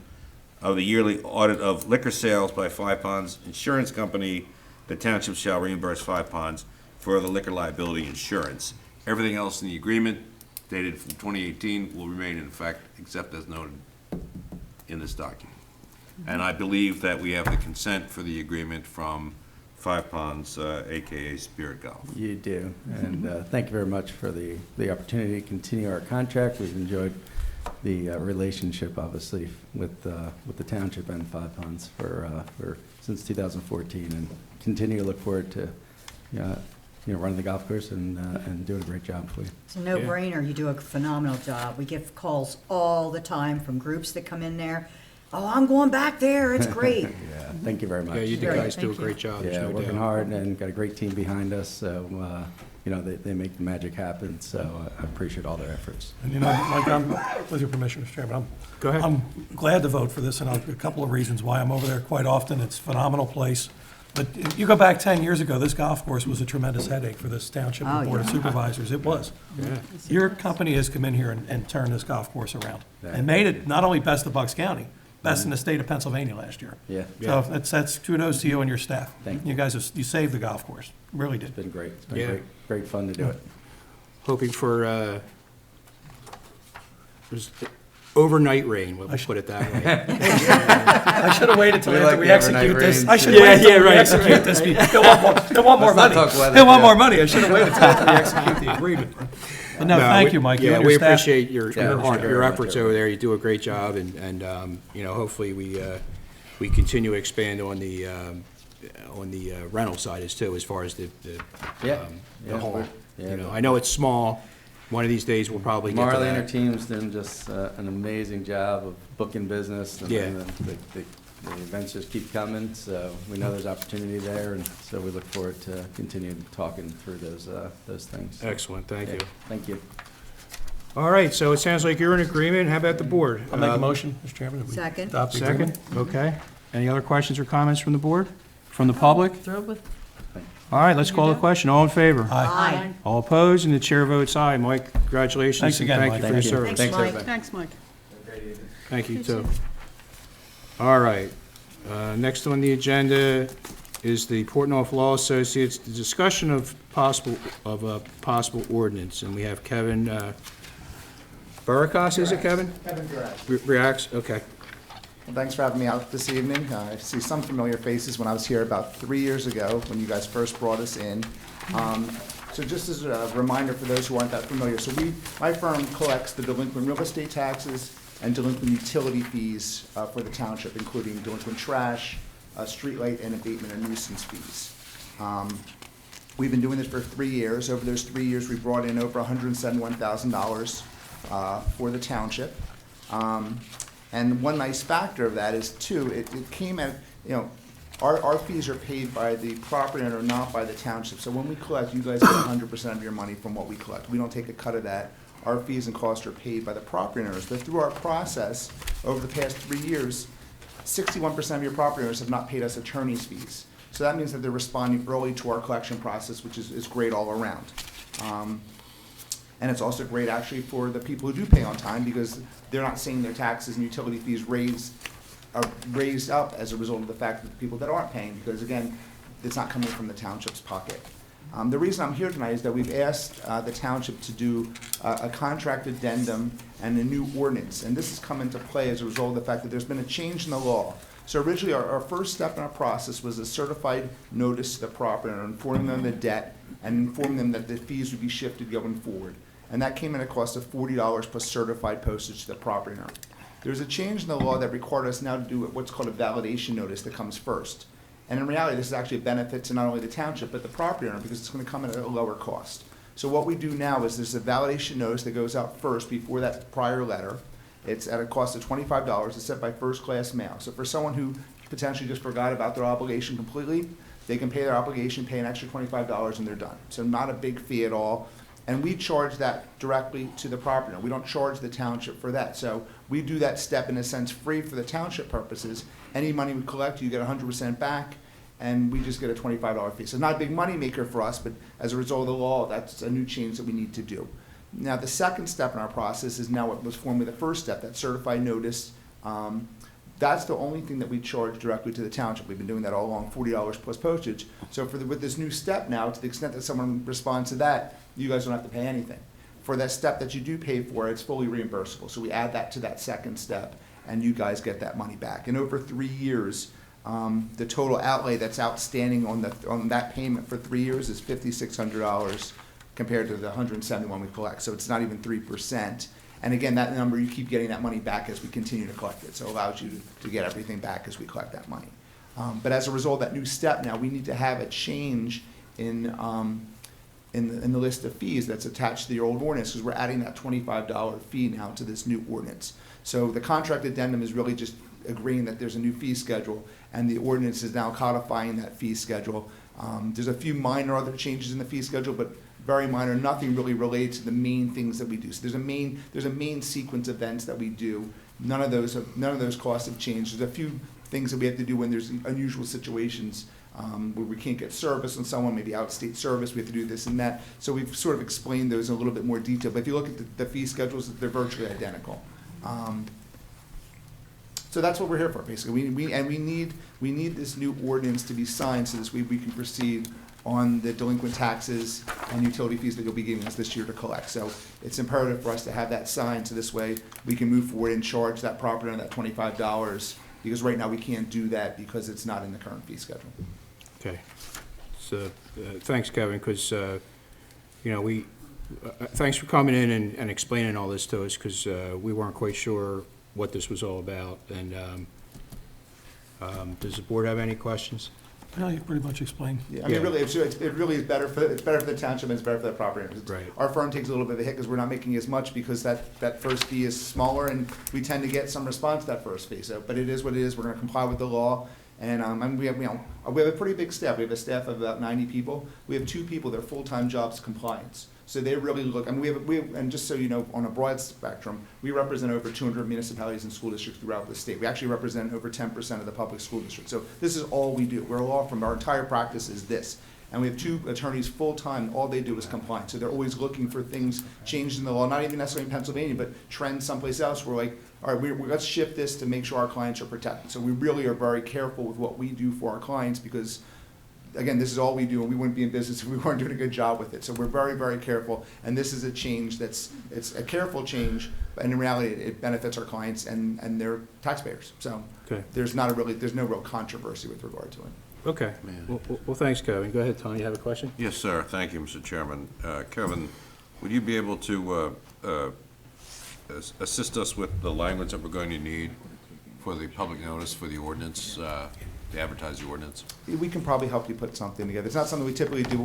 Speaker 6: of the yearly audit of liquor sales by Five Ponds Insurance Company, the township shall reimburse Five Ponds for the liquor liability insurance. Everything else in the agreement dated from 2018 will remain in effect except as noted in this document. And I believe that we have the consent for the agreement from Five Ponds, AKA Spirit Golf.
Speaker 15: You do, and thank you very much for the opportunity to continue our contract. We've enjoyed the relationship, obviously, with the township and Five Ponds for since 2014, and continue to look forward to running the golf course and doing a great job for you.
Speaker 11: It's a no-brainer. You do a phenomenal job. We get calls all the time from groups that come in there. Oh, I'm going back there. It's great.
Speaker 15: Yeah, thank you very much.
Speaker 1: Yeah, you
Speaker 11: Great,
Speaker 1: guys do a
Speaker 11: thank you.
Speaker 1: great job. there's
Speaker 15: Yeah,
Speaker 1: no
Speaker 15: working
Speaker 1: doubt.
Speaker 15: hard and got a great team behind us, so, they make the magic happen, so I appreciate all their efforts.
Speaker 3: And Mike, with your permission, Mr. Chairman,
Speaker 1: Go ahead.
Speaker 3: I'm glad to vote for this, and a couple of reasons why. I'm over there quite often. It's a phenomenal place. But if you go back 10 years ago, this golf course was a tremendous headache for this township and
Speaker 11: Oh,
Speaker 3: Board of
Speaker 11: yeah.
Speaker 3: Supervisors. It was.
Speaker 1: Yeah.
Speaker 3: Your company has come in here and turned this golf course around,
Speaker 15: Yeah.
Speaker 3: and made it not only best of Bucks County, best in the state of Pennsylvania last year.
Speaker 15: Yeah,
Speaker 3: So that's kudos to you and your staff.
Speaker 15: Thank
Speaker 3: You guys, you saved the golf course, really did.
Speaker 15: it's been great. It's been
Speaker 1: Yeah.
Speaker 15: great fun to do it.
Speaker 1: Hoping for there's overnight rain, we'll put it that way.
Speaker 3: I should have waited till
Speaker 15: We
Speaker 3: after
Speaker 15: like
Speaker 3: we
Speaker 15: the overnight
Speaker 3: execute this.
Speaker 15: rains.
Speaker 3: I should
Speaker 1: Yeah,
Speaker 3: have waited
Speaker 1: yeah,
Speaker 3: till we
Speaker 1: right,
Speaker 3: execute this. He'll want more
Speaker 15: Let's not
Speaker 3: money.
Speaker 15: talk weather,
Speaker 3: He'll want
Speaker 15: yeah.
Speaker 3: more money. I should have waited till after we execute the agreement. But no, thank you, Mike. You
Speaker 1: Yeah,
Speaker 3: and
Speaker 1: we
Speaker 3: your staff.
Speaker 1: appreciate your
Speaker 15: Yeah,
Speaker 1: heart,
Speaker 15: thank you
Speaker 1: your
Speaker 15: very much,
Speaker 1: efforts over there. You do a great job, and hopefully we continue to expand on the rental side as far as the home.
Speaker 15: Yeah,
Speaker 1: I know it's small. One of these days, we'll probably get to
Speaker 15: Marley and her
Speaker 1: that.
Speaker 15: team's doing just an amazing job of booking business, and
Speaker 1: Yeah.
Speaker 15: the events just keep coming, so we know there's opportunity there, and so we look forward to continuing talking through those things.
Speaker 1: Excellent, thank
Speaker 15: Yeah,
Speaker 1: you.
Speaker 15: Thank you.
Speaker 1: All right, so it sounds like you're in agreement. How about the board?
Speaker 3: I'll make a motion, Mr. Chairman. that we
Speaker 11: Second.
Speaker 3: adopt the agreement.
Speaker 1: Second, okay. Any other questions or comments from the board? From the public?
Speaker 5: Thrilled with
Speaker 1: All right, let's call the question. All in favor?
Speaker 11: Aye.
Speaker 1: All opposed, and the chair votes aye. Mike, congratulations.
Speaker 3: Thanks
Speaker 1: and
Speaker 3: again,
Speaker 1: Thank
Speaker 3: Mike.
Speaker 1: you for your
Speaker 15: Thank you.
Speaker 1: service.
Speaker 15: Thanks,
Speaker 11: Mike.
Speaker 15: everybody.
Speaker 2: Thanks, Mike.
Speaker 1: Thank you, too. All right. Next on the agenda is the Portnoy Law Associates, the discussion of a possible ordinance. And we have Kevin Barakas, is it, Kevin?
Speaker 16: Kevin Durack.
Speaker 1: Reacts, okay.
Speaker 16: Well, thanks for having me out this evening. I see some familiar faces when I was here about 3 years ago, when you guys first brought us in. So just as a reminder for those who aren't that familiar, so my firm collects the delinquent real estate taxes and delinquent utility fees for the township, including delinquent trash, streetlight and abatement and nuisance fees. We've been doing this for 3 years. Over those 3 years, we brought in over $171,000 for the township. And one nice factor of that is, too, it came at, our fees are paid by the property owner, not by the township. So when we collect, you guys get 100% of your money from what we collect. We don't take a cut of that. Our fees and costs are paid by the property owners. But through our process, over the past 3 years, 61% of your property owners have not paid us attorney's fees. So that means that they're responding early to our collection process, which is great all around. And it's also great actually for the people who do pay on time, because they're not seeing their taxes and utility fees raised up as a result of the fact that the people that aren't paying, because again, it's not coming from the township's pocket. The reason I'm here tonight is that we've asked the township to do a contract addendum and a new ordinance, and this has come into play as a result of the fact that there's been a change in the law. So originally, our first step in our process was a certified notice to the property owner, informing them of the debt and informing them that the fees would be shifted going forward. And that came at a cost of $40 plus certified postage to the property owner. There's a change in the law that required us now to do what's called a validation notice that comes first. And in reality, this is actually a benefit to not only the township, but the property owner, because it's going to come at a lower cost. So what we do now is there's a validation notice that goes out first before that prior letter. It's at a cost of $25. It's sent by first-class mail. So for someone who potentially just forgot about their obligation completely, they can pay their obligation, pay an extra $25, and they're done. So not a big fee at all. And we charge that directly to the property owner. We don't charge the township for that. So we do that step, in a sense, free for the township purposes. Any money we collect, you get 100% back, and we just get a $25 fee. So it's not a big money maker for us, but as a result of the law, that's a new change that we need to do. Now, the second step in our process is now what was formerly the first step, that certified notice. That's the only thing that we charge directly to the township. We've been doing that all along, $40 plus postage. So with this new step now, to the extent that someone responds to that, you guys don't have to pay anything. For that step that you do pay for, it's fully reimbursable. So we add that to that second step, and you guys get that money back. And over 3 years, the total outlay that's outstanding on that payment for 3 years is $5,600 compared to the $171 we collect. So it's not even 3%. And again, that number, you keep getting that money back as we continue to collect it. So it allows you to get everything back as we collect that money. But as a result of that new step now, we need to have a change in in the list of fees that's attached to the old ordinance, because we're adding that $25 fee now to this new ordinance. So the contract addendum is really just agreeing that there's a new fee schedule, and the ordinance is now codifying that fee schedule. There's a few minor other changes in the fee schedule, but very minor, nothing really related to the main things that we do. So there's a main sequence of events that we do. None of those costs have changed. There's a few things that we have to do when there's unusual situations where we can't get service on someone, maybe out-of-state service, we have to do this and that. So we've sort of explained those in a little bit more detail. But if you look at the fee schedules, they're virtually identical. So that's what we're here for, basically. We need this new ordinance to be signed so this way we can proceed on the delinquent taxes and utility fees that you'll be giving us this year to collect. So it's imperative for us to have that signed so this way we can move forward and charge that property on that $25, because right now we can't do that because it's not in the current fee schedule.
Speaker 1: Okay. So, thanks, Kevin, because, thanks for coming in and explaining all this to us, because we weren't quite sure what this was all about. And does the board have any questions?
Speaker 3: No, you pretty much explained.
Speaker 16: Yeah, I mean, really, it really is better for the township, and it's better for the property owners.
Speaker 1: Right.
Speaker 16: Our firm takes a little bit of a hit because we're not making as much because that first fee is smaller, and we tend to get some response to that first fee. So, but it is what it is. We're going to comply with the law, and we have a pretty big staff. We have a staff of about 90 people. We have 2 people. Their full-time jobs compliance. So they really look. I mean, we have, and just so you know, on a broad spectrum, we represent over 200 municipalities and school districts throughout the state. We actually represent over 10% of the public school districts. So this is all we do. We're a law firm. Our entire practice is this. And we have 2 attorneys full-time. All they do is compliance. So they're always looking for things changed in the law, not even necessarily in Pennsylvania, but trends someplace else. We're like, all right, let's shift this to make sure our clients are protected. So we really are very careful with what we do for our clients because, again, this is all we do, and we wouldn't be in business if we weren't doing a good job with it. So we're very, very careful, and this is a change it's a careful change, and in reality, it benefits our clients and their taxpayers. So
Speaker 1: Okay.
Speaker 16: there's no real controversy with regard to it.
Speaker 1: Okay. Well, thanks, Kevin. Go ahead, Tony. You have a question?
Speaker 6: Yes, sir. Thank you, Mr. Chairman. Kevin, would you be able to assist us with the language that we're going to need for the public notice for the ordinance, to advertise the ordinance?
Speaker 16: We can probably help you put something together. It's not something we typically do, but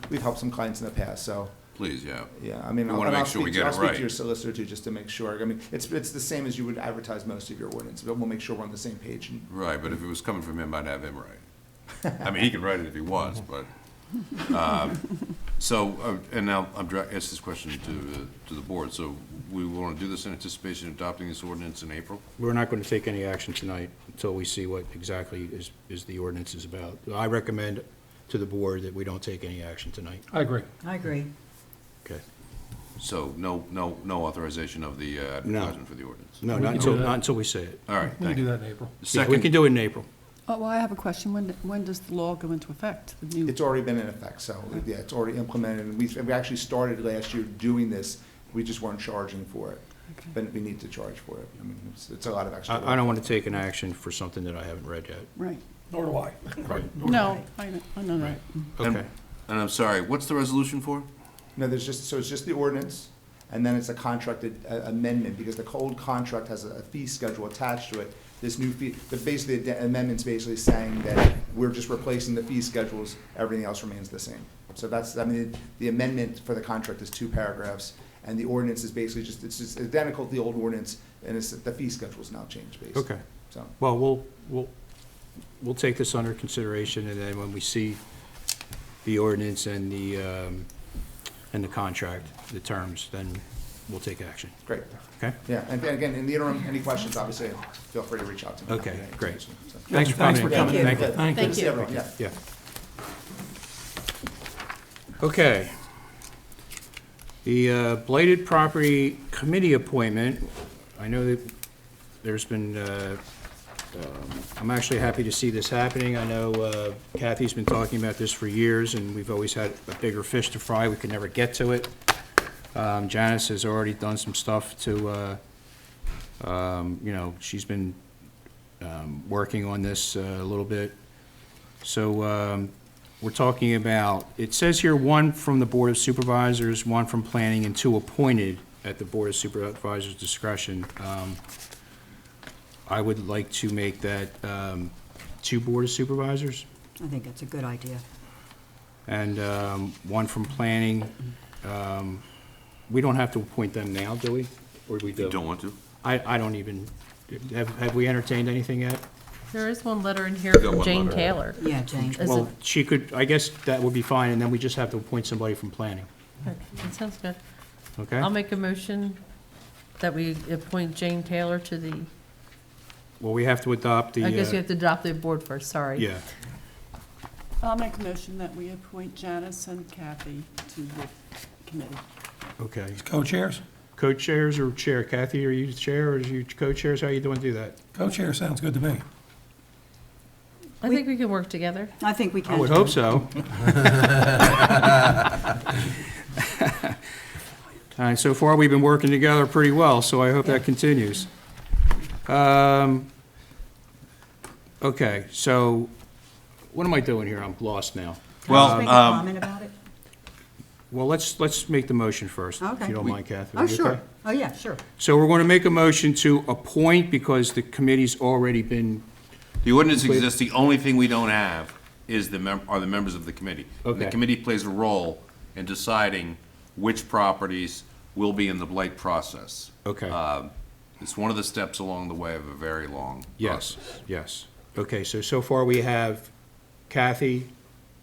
Speaker 16: we've helped some clients in the past, so.
Speaker 6: Please, yeah.
Speaker 16: Yeah, I mean,
Speaker 6: We want to make sure we get it
Speaker 16: I'll speak to
Speaker 6: right.
Speaker 16: your solicitor too, just to make sure. I mean, it's the same as you would advertise most of your ordinance, but we'll make sure we're on the same page.
Speaker 6: Right, but if it was coming from him, I'd have him write. I mean, he could write it if he wants, but, and now I'm ask this question to the board. So we want to do this in anticipation of adopting this ordinance in April?
Speaker 1: We're not going to take any action tonight until we see what exactly is the ordinance is about. I recommend to the board that we don't take any action tonight.
Speaker 3: I agree.
Speaker 11: I agree.
Speaker 1: Okay.
Speaker 6: So no authorization of the advertisement for the ordinance?
Speaker 1: No,
Speaker 3: We
Speaker 1: not
Speaker 3: can do
Speaker 1: until
Speaker 3: that.
Speaker 1: we say it.
Speaker 6: All right,
Speaker 3: We can
Speaker 6: thank
Speaker 3: do
Speaker 6: you.
Speaker 3: that in April.
Speaker 1: Yeah, we
Speaker 6: Second,
Speaker 1: can do it in April.
Speaker 2: Oh, well, I have a question. When does the law go into effect? The new.
Speaker 16: It's already been in effect, so, yeah, it's already implemented, and we actually started last year doing this, we just weren't charging for it.
Speaker 2: Okay.
Speaker 16: But we need to charge for it. I mean, it's a lot of extra work.
Speaker 1: I don't want to take an action for something that I haven't read yet.
Speaker 2: Right.
Speaker 3: Nor do I.
Speaker 2: No, I know that.
Speaker 1: Okay.
Speaker 6: and I'm sorry, what's the resolution for?
Speaker 16: No, it's just the ordinance, and then it's a contracted amendment, because the old contract has a fee schedule attached to it. This new fee, but basically the amendment's basically saying that we're just replacing the fee schedules, everything else remains the same. So that's, I mean, the amendment for the contract is 2 paragraphs, and the ordinance is basically it's just identical to the old ordinance, and the fee schedule's now changed, basically.
Speaker 1: Okay.
Speaker 16: So,
Speaker 1: Well, we'll take this under consideration, and then when we see the ordinance and the contract, the terms, then we'll take action.
Speaker 16: great.
Speaker 1: Okay?
Speaker 16: Yeah, and again, in the interim, any questions, obviously, feel free to reach out to me.
Speaker 1: Okay, great.
Speaker 16: So,
Speaker 1: Thanks for coming.
Speaker 11: Thank you.
Speaker 1: Thank you.
Speaker 16: good. Good to see
Speaker 5: you.
Speaker 16: everyone, yeah.
Speaker 1: Yeah. Okay. The Blighted Property Committee appointment, I know that there's been, I'm actually happy to see this happening. I know Kathy's been talking about this for years, and we've always had a bigger fish to fry. We could never get to it. Janice has already done some stuff to, she's been working on this a little bit. So we're talking about, it says here 1 from the Board of Supervisors, 1 from Planning, and 2 appointed at the Board of Supervisors' discretion. I would like to make that 2 Board of Supervisors.
Speaker 11: I think that's a good idea.
Speaker 1: and one from planning. We don't have to appoint them now, do we? Or we do?
Speaker 6: You don't want to?
Speaker 1: I don't even, have we entertained anything yet?
Speaker 5: There is one letter in here
Speaker 6: got
Speaker 5: from
Speaker 6: one
Speaker 5: Jane
Speaker 6: letter.
Speaker 5: Taylor.
Speaker 11: Yeah, Jane.
Speaker 5: Is
Speaker 1: Well,
Speaker 5: it-
Speaker 1: she could, I guess that would be fine, and then we just have to appoint somebody from planning,
Speaker 5: That sounds good.
Speaker 1: okay?
Speaker 5: I'll make a motion that we appoint Jane Taylor to the,
Speaker 1: Well, we have to adopt the.
Speaker 5: I guess you have to adopt the board first, sorry.
Speaker 1: Yeah,
Speaker 2: I'll make a motion that we appoint Janice and Kathy to the committee.
Speaker 1: okay.
Speaker 3: Co-chairs?
Speaker 1: Co-chairs or chair? Kathy, are you chair, or are you co-chairs? How you doing to do that?
Speaker 3: Co-chair sounds good to me.
Speaker 5: I think we can work together.
Speaker 11: I think we can.
Speaker 1: I would hope so. All right, so far, we've been working together pretty well, so I hope that continues. Okay, so what am I doing here? I'm lost now.
Speaker 11: Can I just make a comment about it?
Speaker 1: Well, let's make the motion first, if
Speaker 11: Okay.
Speaker 1: you don't mind, Kathy.
Speaker 11: Oh,
Speaker 1: Are you
Speaker 11: sure.
Speaker 1: okay?
Speaker 11: Oh, yeah, sure.
Speaker 1: So we're going to make a motion to appoint, because the committee's already been,
Speaker 6: The ordinance
Speaker 1: Wait.
Speaker 6: exists, the only thing we don't have is the members of the committee. And the
Speaker 1: Okay.
Speaker 6: committee plays a role in deciding which properties will be in the blight process.
Speaker 1: okay,
Speaker 6: It's one of the steps along the way of a very long
Speaker 1: yes,
Speaker 6: process.
Speaker 1: yes. Okay, so far we have Kathy,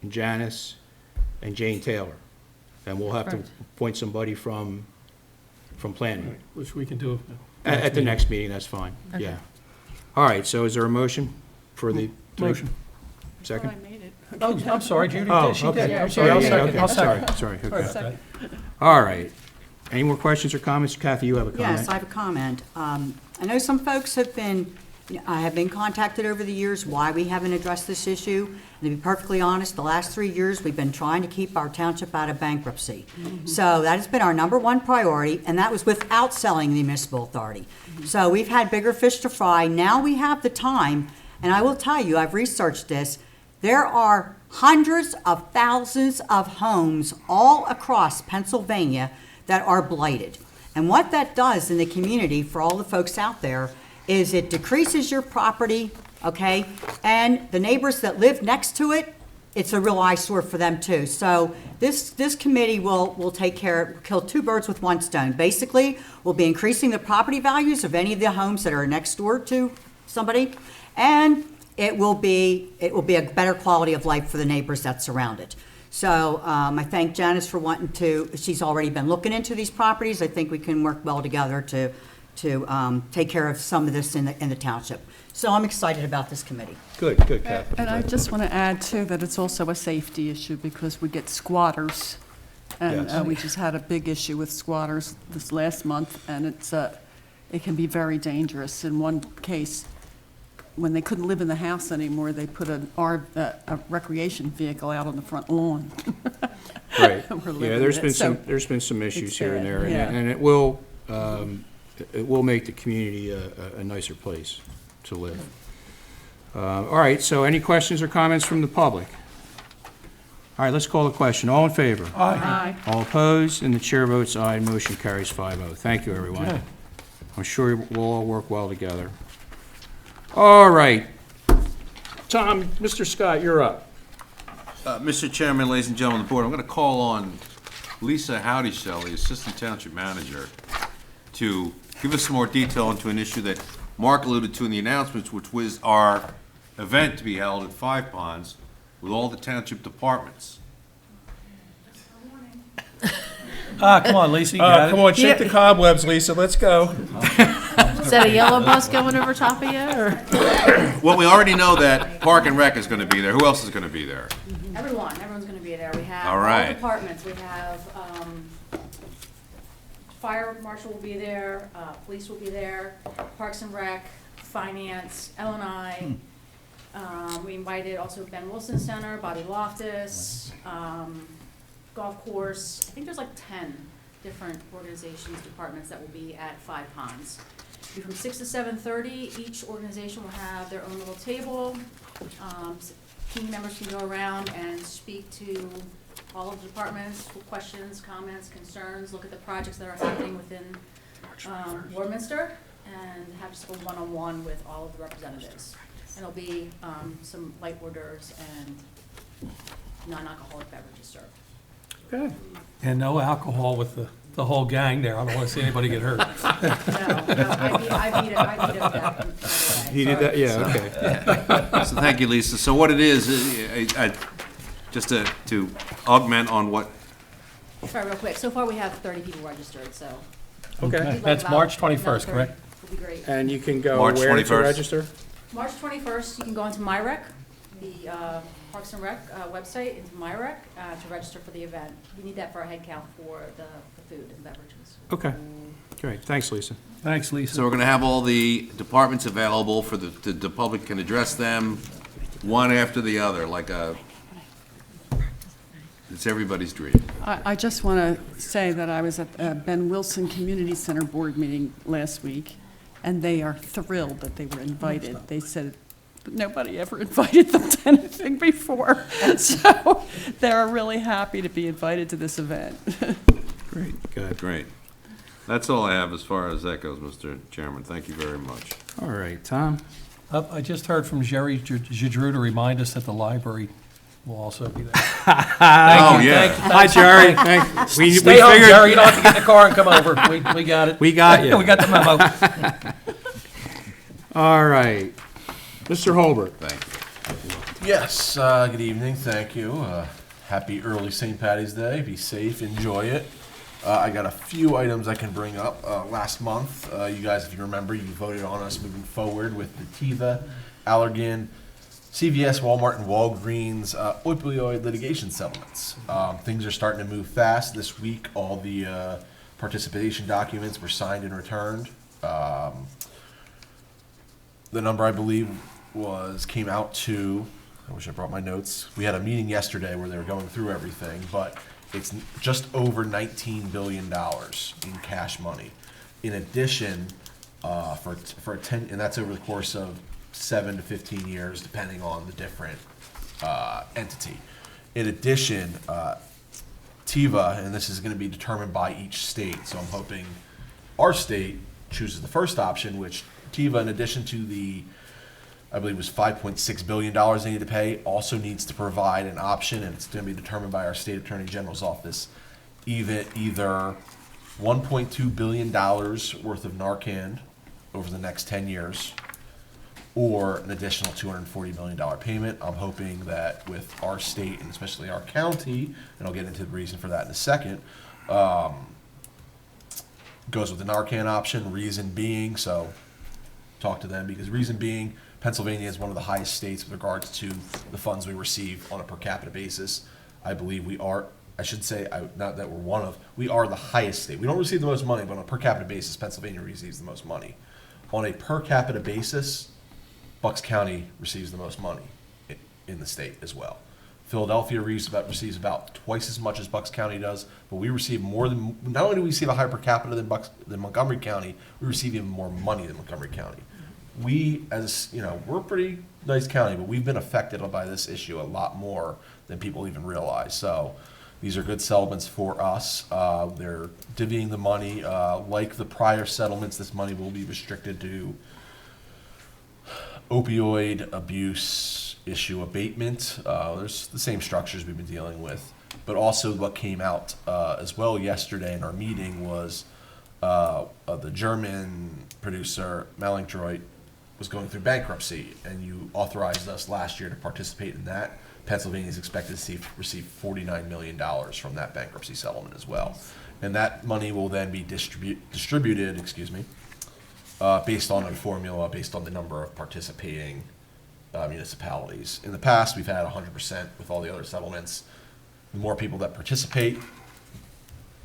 Speaker 1: and Janice, and Jane Taylor. And we'll have to
Speaker 5: Right.
Speaker 1: appoint somebody from planning.
Speaker 3: Which we can do.
Speaker 1: At the next meeting, that's fine,
Speaker 5: Okay.
Speaker 1: yeah. All right, so is there a motion for the?
Speaker 3: Motion.
Speaker 1: Second?
Speaker 2: I made it.
Speaker 3: Oh, I'm sorry, Judy
Speaker 1: Oh,
Speaker 3: did, she
Speaker 1: okay.
Speaker 3: did. I'm
Speaker 1: Yeah,
Speaker 3: sorry, I'll
Speaker 1: yeah,
Speaker 3: second,
Speaker 1: okay.
Speaker 3: I'll second.
Speaker 1: Sorry,
Speaker 3: Sorry
Speaker 1: okay.
Speaker 3: about that.
Speaker 1: All right. Any more questions or comments? Kathy, you have a comment?
Speaker 11: Yes, I have a comment. I know some folks have been contacted over the years why we haven't addressed this issue. And to be perfectly honest, the last 3 years, we've been trying to keep our township out of bankruptcy. So that has been our number one priority, and that was without selling the municipal authority. So we've had bigger fish to fry. Now we have the time, and I will tell you, I've researched this. There are hundreds of thousands of homes all across Pennsylvania that are blighted. And what that does in the community, for all the folks out there, is it decreases your property, okay? And the neighbors that live next to it, it's a real eyesore for them too. So this committee will take care, kill two birds with one stone. Basically, we'll be increasing the property values of any of the homes that are next door to somebody, and it will be a better quality of life for the neighbors that surround it. So I thank Janice for wanting to, she's already been looking into these properties. I think we can work well together to take care of some of this in the township. So I'm excited about this committee.
Speaker 1: Good, Kathy.
Speaker 2: And I just want to add too, that it's also a safety issue because we get squatters. And
Speaker 1: Yes.
Speaker 2: we just had a big issue with squatters this last month, and it can be very dangerous. In one case, when they couldn't live in the house anymore, they put a recreation vehicle out on the front lawn.
Speaker 1: Right.
Speaker 2: We're
Speaker 1: Yeah,
Speaker 2: living
Speaker 1: there's
Speaker 2: it.
Speaker 1: been
Speaker 2: So
Speaker 1: there's been some issues
Speaker 2: it's
Speaker 1: here and
Speaker 2: bad,
Speaker 1: there,
Speaker 2: yeah.
Speaker 1: and it will make the community a nicer place to live. All right, so any questions or comments from the public? All right, let's call the question. All in favor?
Speaker 2: Aye.
Speaker 1: All opposed? And the chair votes aye. Motion carries 5-0. Thank you, everyone.
Speaker 3: Okay.
Speaker 1: I'm sure we'll all work well together. All right. Tom, Mr. Scott, you're up.
Speaker 6: Mr. Chairman, ladies and gentlemen of the board, I'm going to call on Lisa Howdy-Shell, the Assistant Township Manager, to give us some more detail into an issue that Mark alluded to in the announcements, which was our event to be held at Five Ponds with all the township departments.
Speaker 3: Come on, Lisa, you got it.
Speaker 1: Come on, shake the cobwebs, Lisa. Let's go.
Speaker 5: Is that a yellow bus going over top of you, or?
Speaker 6: Well, we already know that Park and Rec is going to be there. Who else is going to be there?
Speaker 17: Everyone's gonna be there. We have
Speaker 6: All right.
Speaker 17: all departments. We have, fire marshal will be there, police will be there, Parks and Rec, finance, L&I. We invited also Ben Wilson Center, Bobby Loftus, golf course. I think there's like 10 different organizations, departments that will be at Five Ponds. Be from 6 to 7:30. Each organization will have their own little table. Team members can go around and speak to all of the departments, with questions, comments, concerns, look at the projects that are happening within Warminster, and have just a one-on-one with all of the representatives. And there'll be some light hors d'oeuvres and non-alcoholic beverages served.
Speaker 1: Okay.
Speaker 3: And no alcohol with the whole gang there. I don't want to see anybody get hurt.
Speaker 17: No, I beat it to that.
Speaker 1: He did that, yeah, okay.
Speaker 6: So thank you, Lisa. So what it is, just to augment on what,
Speaker 17: Sorry, real quick. So far, we have 30 people registered, so.
Speaker 1: Okay.
Speaker 17: we'd like
Speaker 3: That's
Speaker 17: about
Speaker 3: March
Speaker 17: another
Speaker 3: 21st,
Speaker 17: 30.
Speaker 3: correct?
Speaker 17: Would be great.
Speaker 1: And you can go
Speaker 6: March
Speaker 1: where to
Speaker 6: 21st.
Speaker 1: register?
Speaker 17: March 21st, you can go onto MyRec, the Parks and Rec website, into MyRec to register for the event. We need that for our head count for the food and beverages.
Speaker 1: Okay, great. Thanks, Lisa.
Speaker 3: Thanks, Lisa.
Speaker 6: so we're gonna have all the departments available for the public can address them one after the other, like it's everybody's dream.
Speaker 2: I just want to say that I was at Ben Wilson Community Center Board meeting last week, and they are thrilled that they were invited. They said nobody ever invited them to anything before, so they're really happy to be invited to this event.
Speaker 1: Great, good.
Speaker 6: Great. That's all I have as far as that goes, Mr. Chairman. Thank you very much.
Speaker 1: All right, Tom?
Speaker 3: I just heard from Jerry Jadrew to remind us that the library will also be there.
Speaker 6: Oh, yeah.
Speaker 1: Hi, Jerry. Thank you.
Speaker 3: Stay home, Jerry. You don't have to get in the car and come over. We got it.
Speaker 1: We got you.
Speaker 3: We got the memo.
Speaker 1: All right. Mr. Holbert.
Speaker 6: Thank you.
Speaker 8: Yes, good evening, thank you. Happy early St. Patty's Day, be safe, enjoy it. I got a few items I can bring up. Last month, you guys, if you remember, you voted on us moving forward with the Teva, Allergan, CVS, Walmart, and Walgreens opioid litigation settlements. Things are starting to move fast. This week, all the participation documents were signed and returned. The number, I believe, came out to, I wish I brought my notes. We had a meeting yesterday where they were going through everything, but it's just over $19 billion in cash money. In addition, for a 10, and that's over the course of 7 to 15 years, depending on the different entity. In addition, TIVA, and this is going to be determined by each state, so I'm hoping our state chooses the first option, which TIVA, in addition to the, I believe it was $5.6 billion they need to pay, also needs to provide an option, and it's going to be determined by our state attorney general's office, either $1.2 billion worth of Narcan over the next 10 years, or an additional $240 million payment. I'm hoping that with our state, and especially our county, and I'll get into the reason for that in a second, goes with the Narcan option, reason being, so talk to them, because reason being, Pennsylvania is one of the highest states with regards to the funds we receive on a per capita basis. I believe we are, I should say, not that we're one of, we are the highest state. We don't receive the most money, but on a per capita basis, Pennsylvania receives the most money. On a per capita basis, Bucks County receives the most money in the state as well. Philadelphia receives about twice as much as Bucks County does, but we receive more than, not only do we receive a higher per capita than Montgomery County, we receive even more money than Montgomery County. We, as you know, we're a pretty nice county, but we've been affected by this issue a lot more than people even realize. So these are good settlements for us. They're divvying the money. Like the prior settlements, this money will be restricted to opioid abuse issue abatement. There's the same structures we've been dealing with. But also what came out as well yesterday in our meeting was the German producer, Mallinckrodt, was going through bankruptcy, and you authorized us last year to participate in that. Pennsylvania is expected to receive $49 million from that bankruptcy settlement as well. And that money will then be distributed, based on a formula, based on the number of participating municipalities. In the past, we've had 100% with all the other settlements. The more people that participate,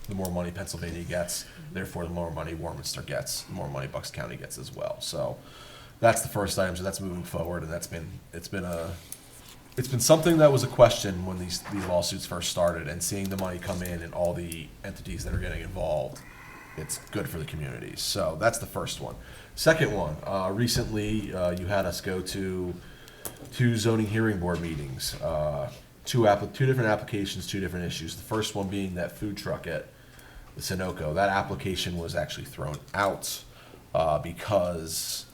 Speaker 8: the more money Pennsylvania gets. Therefore, the more money Warminster gets, the more money Bucks County gets as well. So that's the first item. So that's moving forward, and it's been something that was a question when these lawsuits first started, and seeing the money come in and all the entities that are getting involved, it's good for the communities. So that's the first one. Second one, recently you had us go to 2 zoning hearing board meetings, two different applications, 2 different issues. The first one being that food truck at the Sunoco. That application was actually thrown out because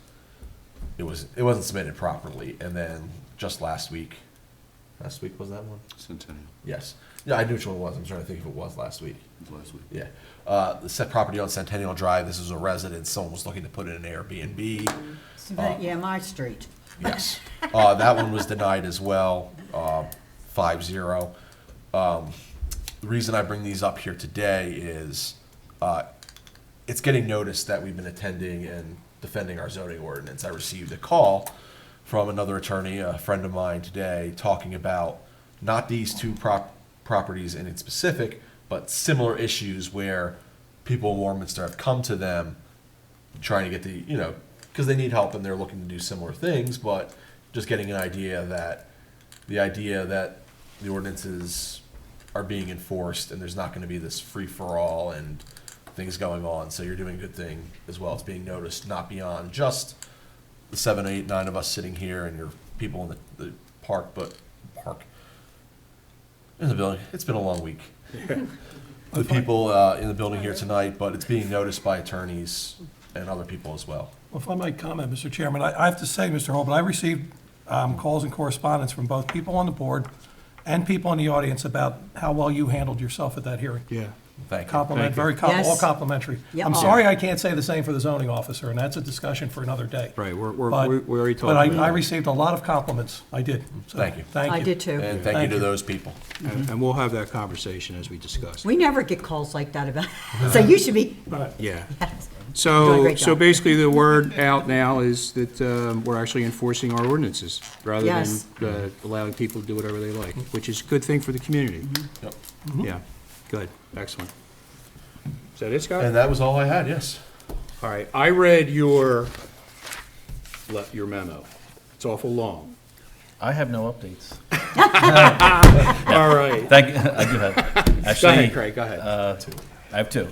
Speaker 8: it wasn't submitted properly. And then just last week, Last week was that one?
Speaker 6: Centennial.
Speaker 8: Yes. Yeah, I knew which one it was. I'm trying to think if it was last week.
Speaker 6: It was last week.
Speaker 8: Yeah. The set property on Centennial Drive, this is a residence. Someone was looking to put in an Airbnb.
Speaker 11: Yeah, my street.
Speaker 8: Yes. That one was denied as well, 5-0. The reason I bring these up here today is it's getting noticed that we've been attending and defending our zoning ordinance. I received a call from another attorney, a friend of mine today, talking about not these two properties in specific, but similar issues where people in Warminster have come to them trying to get the, because they need help and they're looking to do similar things, but just getting an idea that the ordinances are being enforced and there's not going to be this free-for-all and things going on. So you're doing a good thing as well. It's being noticed, not beyond just the 7, 8, 9 of us sitting here and your people in the park, but in the building. It's been a long week. The people in the building here tonight, but it's being noticed by attorneys and other people as well.
Speaker 3: Well, if I might comment, Mr. Chairman, I have to say, Mr. Holbert, I received calls and correspondence from both people on the board and people in the audience about how well you handled yourself at that hearing.
Speaker 1: Yeah.
Speaker 8: Thank you.
Speaker 3: Compliment,
Speaker 1: Thank you.
Speaker 3: very
Speaker 11: Yes.
Speaker 3: all complimentary.
Speaker 11: Yeah.
Speaker 3: I'm sorry I can't say the same for the zoning officer, and that's a discussion for another day.
Speaker 1: Right, we
Speaker 3: But-
Speaker 1: already talked
Speaker 3: But
Speaker 1: about
Speaker 3: I
Speaker 1: that.
Speaker 3: received a lot of compliments. I did. So,
Speaker 8: Thank you.
Speaker 3: Thank you.
Speaker 11: I did too.
Speaker 8: And thank you to those people.
Speaker 1: And we'll have that conversation as we discussed.
Speaker 11: We never get calls like that about, so you should be.
Speaker 1: Yeah.
Speaker 11: Doing a
Speaker 1: So,
Speaker 11: great
Speaker 1: so
Speaker 11: job.
Speaker 1: basically the word out now is that we're actually enforcing our ordinances rather
Speaker 11: Yes.
Speaker 1: than allowing people to do whatever they like, which is a good thing for the community.
Speaker 8: Yep.
Speaker 1: Yeah, good, excellent. Is that it, Scott?
Speaker 8: And that was all I had, yes.
Speaker 1: All right, I read your memo. It's awful long.
Speaker 10: I have no updates.
Speaker 1: All right.
Speaker 10: Thank you. I do have.
Speaker 1: Go
Speaker 10: Actually,
Speaker 1: ahead, Craig, go ahead.
Speaker 10: I have two.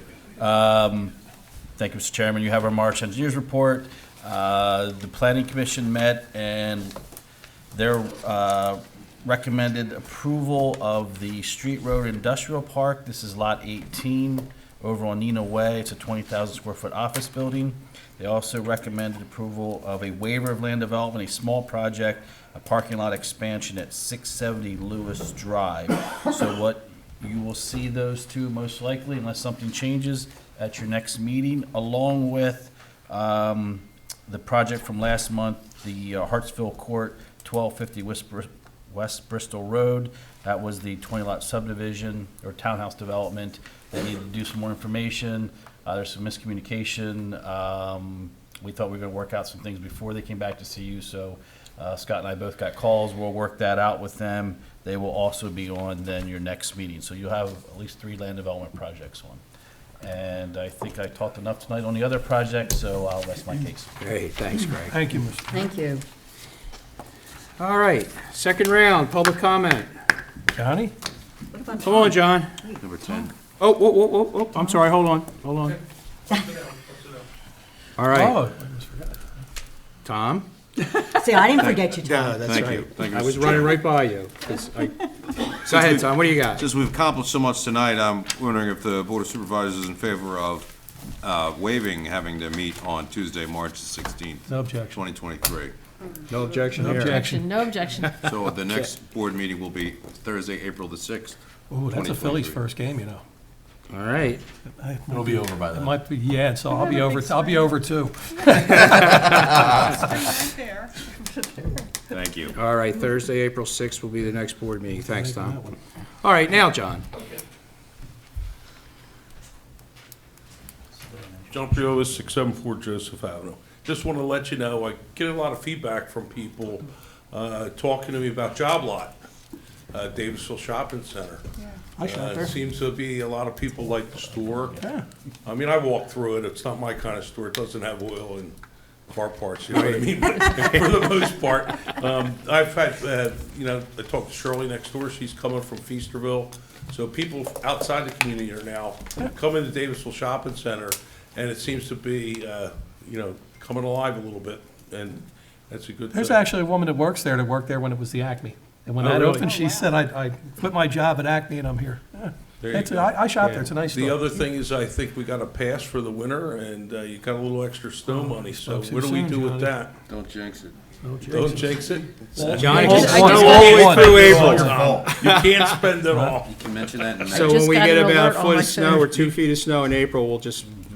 Speaker 10: Thank you, Mr. Chairman. You have our March engineers report. The Planning Commission met and their recommended approval of the Street Road Industrial Park. This is Lot 18 over on Nina Way. It's a 20,000 square foot office building. They also recommended approval of a waiver of land development, a small project, a parking lot expansion at 670 Lewis Drive. So what you will see those two most likely, unless something changes, at your next meeting, along with the project from last month, the Hartsville Court, 1250 West Bristol Road. That was the 20-lot subdivision or townhouse development. They needed to do some more information. There's some miscommunication. We thought we were going to work out some things before they came back to see you, so Scott and I both got calls. We'll work that out with them. They will also be on then your next meeting. So you'll have at least 3 land development projects on. And I think I talked enough tonight on the other projects, so I'll rest my case.
Speaker 1: Great, thanks, Craig.
Speaker 3: Thank you, Mr.
Speaker 11: Thank you.
Speaker 1: All right, second round, public comment.
Speaker 3: Johnny?
Speaker 1: Come on, John.
Speaker 6: Number 10.
Speaker 1: Oh, whoa, whoa, whoa, whoa, I'm sorry, hold on. All right,
Speaker 3: Oh,
Speaker 1: Tom?
Speaker 11: See, I didn't forget you, Tom.
Speaker 1: Yeah, that's
Speaker 6: Thank
Speaker 1: right.
Speaker 6: you. Thank you,
Speaker 1: I
Speaker 6: Mr.
Speaker 1: was running
Speaker 6: Chairman.
Speaker 1: right by you. 'Cause Go ahead, Tom, what do you got?
Speaker 6: Since we've accomplished so much tonight, I'm wondering if the Board of Supervisors is in favor of waiving having to meet on Tuesday, March 16th,
Speaker 3: no objection.
Speaker 6: 2023.
Speaker 1: No objection
Speaker 3: No
Speaker 1: here.
Speaker 3: objection.
Speaker 5: No objection.
Speaker 6: So the next board meeting will be Thursday, April the 6th.
Speaker 3: Ooh, that's a Phillies
Speaker 6: 2023.
Speaker 3: first game, you know.
Speaker 1: All right.
Speaker 8: It'll be over by
Speaker 3: It
Speaker 8: then.
Speaker 3: might be, yeah, so I'll be over too.
Speaker 6: Thank you.
Speaker 1: All right, Thursday, April 6th will be the next board meeting. Thanks, Tom. All right, now, John.
Speaker 13: John Priola, 674 Joseph Avenue. Just want to let you know, I get a lot of feedback from people talking to me about Job Lot, Davisville Shopping Center.
Speaker 3: I shop there.
Speaker 13: Seems to be a lot of people like the store.
Speaker 3: Yeah.
Speaker 13: I mean, I walk through it, it's not my kind of store, it doesn't have oil and car parts, you know what I mean? But for the most part, I've had, I talked to Shirley next door, she's coming from Feasterville. So people outside the community are now coming to Davisville Shopping Center, and it seems to be, coming alive a little bit, and that's a good thing.
Speaker 3: There's actually a woman that works there when it was the Acme. And when
Speaker 13: Oh,
Speaker 3: that
Speaker 13: really?
Speaker 3: opened, she said, I quit my job at Acme and I'm here. Yeah.
Speaker 13: There you
Speaker 3: It's-
Speaker 13: go.
Speaker 3: I shop there, it's a nice
Speaker 13: The
Speaker 3: store.
Speaker 13: other thing is, I think we got a pass for the winter, and you got a little extra snow money, so
Speaker 3: spoke too
Speaker 13: what do we
Speaker 3: soon,
Speaker 13: do with
Speaker 3: Johnny.
Speaker 13: that?
Speaker 6: Don't jinx it.
Speaker 13: Don't jinx it.
Speaker 1: Johnny,
Speaker 13: All-
Speaker 1: just
Speaker 13: all-
Speaker 1: go
Speaker 13: all-
Speaker 1: all the way
Speaker 13: all-
Speaker 1: through
Speaker 13: all-
Speaker 1: April.
Speaker 13: all- You can't spend it all.
Speaker 6: You can mention that in
Speaker 1: So
Speaker 5: just
Speaker 1: when we
Speaker 5: got
Speaker 1: get
Speaker 5: an
Speaker 1: about
Speaker 5: alert
Speaker 1: a
Speaker 5: on
Speaker 1: foot
Speaker 5: my
Speaker 1: of snow
Speaker 5: phone.
Speaker 1: or 2 feet of snow in April, we'll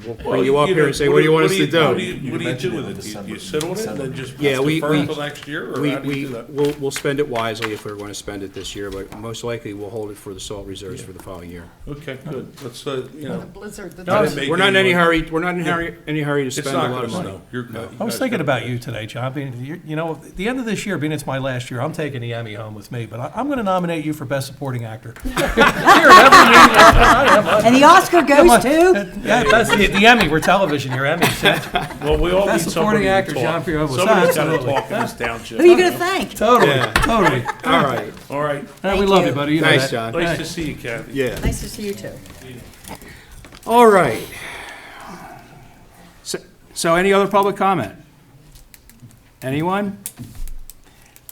Speaker 13: Well,
Speaker 1: bring you up here and say, what do you want us to
Speaker 13: What
Speaker 1: do?
Speaker 13: do you do with it? You sit on it and then just
Speaker 1: Yeah, we,
Speaker 13: defer
Speaker 1: we,
Speaker 13: until next year, or how do you do that?
Speaker 1: we'll spend it wisely if we're going to spend it this year, but most likely we'll hold it for the salt reserves for the following year.
Speaker 13: Okay, good. Let's, you know.
Speaker 2: Blizzard, the
Speaker 13: I didn't make
Speaker 1: We're not in any
Speaker 13: anyone-
Speaker 1: hurry, we're not in any hurry to
Speaker 13: It's
Speaker 1: spend a
Speaker 13: not
Speaker 1: lot of
Speaker 13: gonna
Speaker 1: money.
Speaker 13: snow. You're good.
Speaker 3: I was thinking about you today, John. You know, at the end of this year, being it's my last year, I'm taking the Emmy home with me, but I'm going to nominate you for Best Supporting Actor.
Speaker 11: And the Oscar goes to?
Speaker 3: Yeah, that's the Emmy. We're television. Your Emmy.
Speaker 13: Well, we all need
Speaker 3: Best supporting
Speaker 13: somebody to
Speaker 3: actor,
Speaker 13: talk.
Speaker 3: John Fiobo.
Speaker 13: Somebody's got to
Speaker 3: Absolutely.
Speaker 13: talk in this township.
Speaker 11: Who are you going to thank?
Speaker 3: Totally,
Speaker 1: Yeah.
Speaker 3: totally.
Speaker 1: All right.
Speaker 13: All right.
Speaker 3: We love you, buddy. You know
Speaker 1: Thanks,
Speaker 3: that.
Speaker 1: John.
Speaker 13: Nice to see you, Kathy.
Speaker 1: Yeah.
Speaker 11: Nice to see you too.
Speaker 1: All right. So any other public comment? Anyone?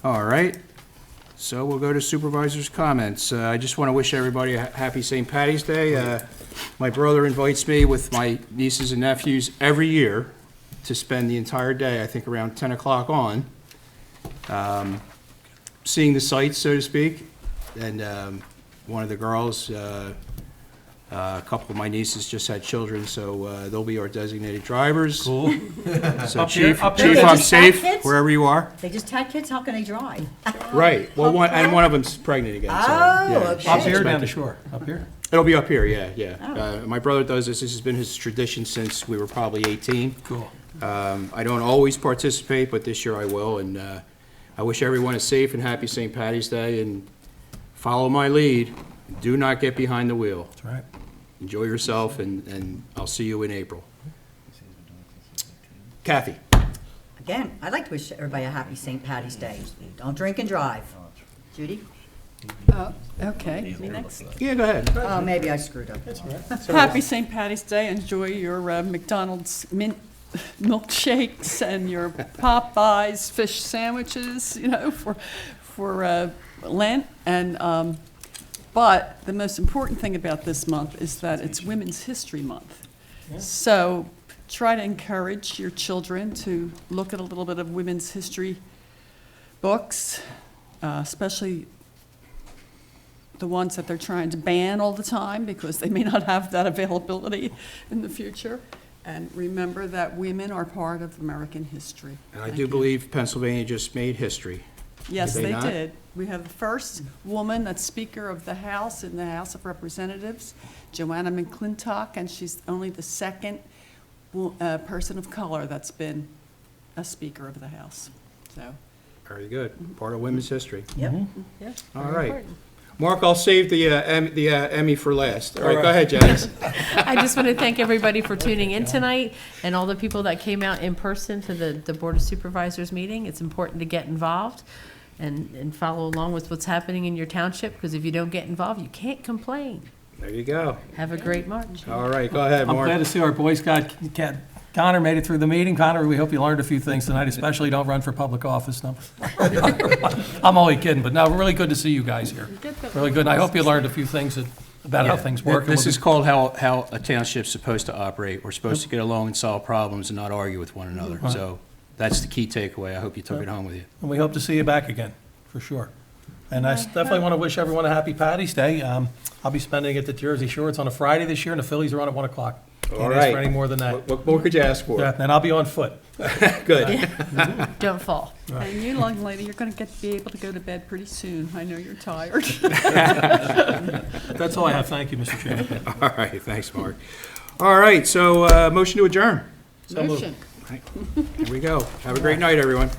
Speaker 1: All right. So we'll go to supervisors' comments. I just want to wish everybody a happy St. Patty's Day. My brother invites me with my nieces and nephews every year to spend the entire day, I think around 10 o'clock on, seeing the sights, so to speak. And one of the girls, a couple of my nieces just had children, so they'll be our designated drivers.
Speaker 3: Cool.
Speaker 1: So
Speaker 3: Up here,
Speaker 1: Chief,
Speaker 3: up
Speaker 1: Chief,
Speaker 3: here.
Speaker 1: I'm
Speaker 11: Just had
Speaker 1: safe
Speaker 11: kids?
Speaker 1: wherever you are.
Speaker 11: They just had kids, how can they drive?
Speaker 1: Right. Well, one of them's pregnant again. So,
Speaker 11: Oh,
Speaker 1: yeah,
Speaker 11: okay.
Speaker 1: she's
Speaker 3: Up here, or down
Speaker 1: expected.
Speaker 3: the shore? Up here?
Speaker 1: It'll be up here, yeah. My brother does this. This has been his tradition since we were probably 18.
Speaker 3: Cool.
Speaker 1: I don't always participate, but this year I will. And I wish everyone a safe and happy St. Patty's Day. And follow my lead. Do not get behind the wheel.
Speaker 3: That's right.
Speaker 1: Enjoy yourself, and I'll see you in April. Kathy.
Speaker 11: Again, I'd like to wish everybody a happy St. Patty's Day. Don't drink and drive. Judy?
Speaker 2: Okay, me next.
Speaker 1: Yeah, go ahead.
Speaker 11: Oh, maybe I screwed up.
Speaker 2: Happy St. Patty's Day. Enjoy your McDonald's mint milkshakes and your Popeyes fish sandwiches, you know, for Lent. And but the most important thing about this month is that it's Women's History Month. So try to encourage your children to look at a little bit of women's history books, especially the ones that they're trying to ban all the time because they may not have that availability in the future. And remember that women are part of American history.
Speaker 1: And I
Speaker 2: Thank
Speaker 1: do
Speaker 2: you.
Speaker 1: believe Pennsylvania just made history.
Speaker 2: Yes,
Speaker 1: Did they
Speaker 2: they
Speaker 1: not?
Speaker 2: did. We have the first woman that's Speaker of the House in the House of Representatives, Joanna McClintock, and she's only the second person of color that's been a Speaker of the House. So,
Speaker 1: Very good. Part of women's history.
Speaker 11: Yep.
Speaker 5: Yeah.
Speaker 1: All
Speaker 5: very
Speaker 1: right.
Speaker 5: important.
Speaker 1: Mark, I'll save the Emmy for last. All right, go ahead, Janice.
Speaker 5: I just want to thank everybody for tuning in tonight and all the people that came out in person to the Board of Supervisors meeting. It's important to get involved and follow along with what's happening in your township, because if you don't get involved, you can't complain.
Speaker 1: There you go.
Speaker 5: Have a great March.
Speaker 1: All right, go ahead,
Speaker 3: I'm glad
Speaker 1: Mark.
Speaker 3: to see our Boy Scout Connor made it through the meeting. Connor, we hope you learned a few things tonight, especially don't run for public office. No. I'm only kidding, but no, really good to see you guys here. Really good. And I hope you learned a few things about how things work.
Speaker 1: This is called how a township's supposed to operate. We're supposed to get along and solve problems and not argue with one another.
Speaker 3: Right.
Speaker 1: So that's the key takeaway. I hope you took it home with you.
Speaker 3: And we hope to see you back again, for sure. And I definitely want to wish everyone a happy Patty's Day. I'll be spending it at the Jersey Shore. It's on a Friday this year, and the Phillies are on at 1 o'clock.
Speaker 1: All
Speaker 3: Can't ask
Speaker 1: right.
Speaker 3: for any more than that.
Speaker 1: What more could you ask for?
Speaker 3: Yeah, and I'll be on foot.
Speaker 1: Good.
Speaker 5: Don't fall.
Speaker 2: and you, young lady, you're going to be able to go to bed pretty soon. I know you're tired.
Speaker 3: That's all I have. Thank you, Mr. Chairman.
Speaker 1: All right, thanks, Mark. All right, so motion to adjourn.
Speaker 3: So moved.
Speaker 2: Motion.
Speaker 1: Here we go. Have a great night, everyone.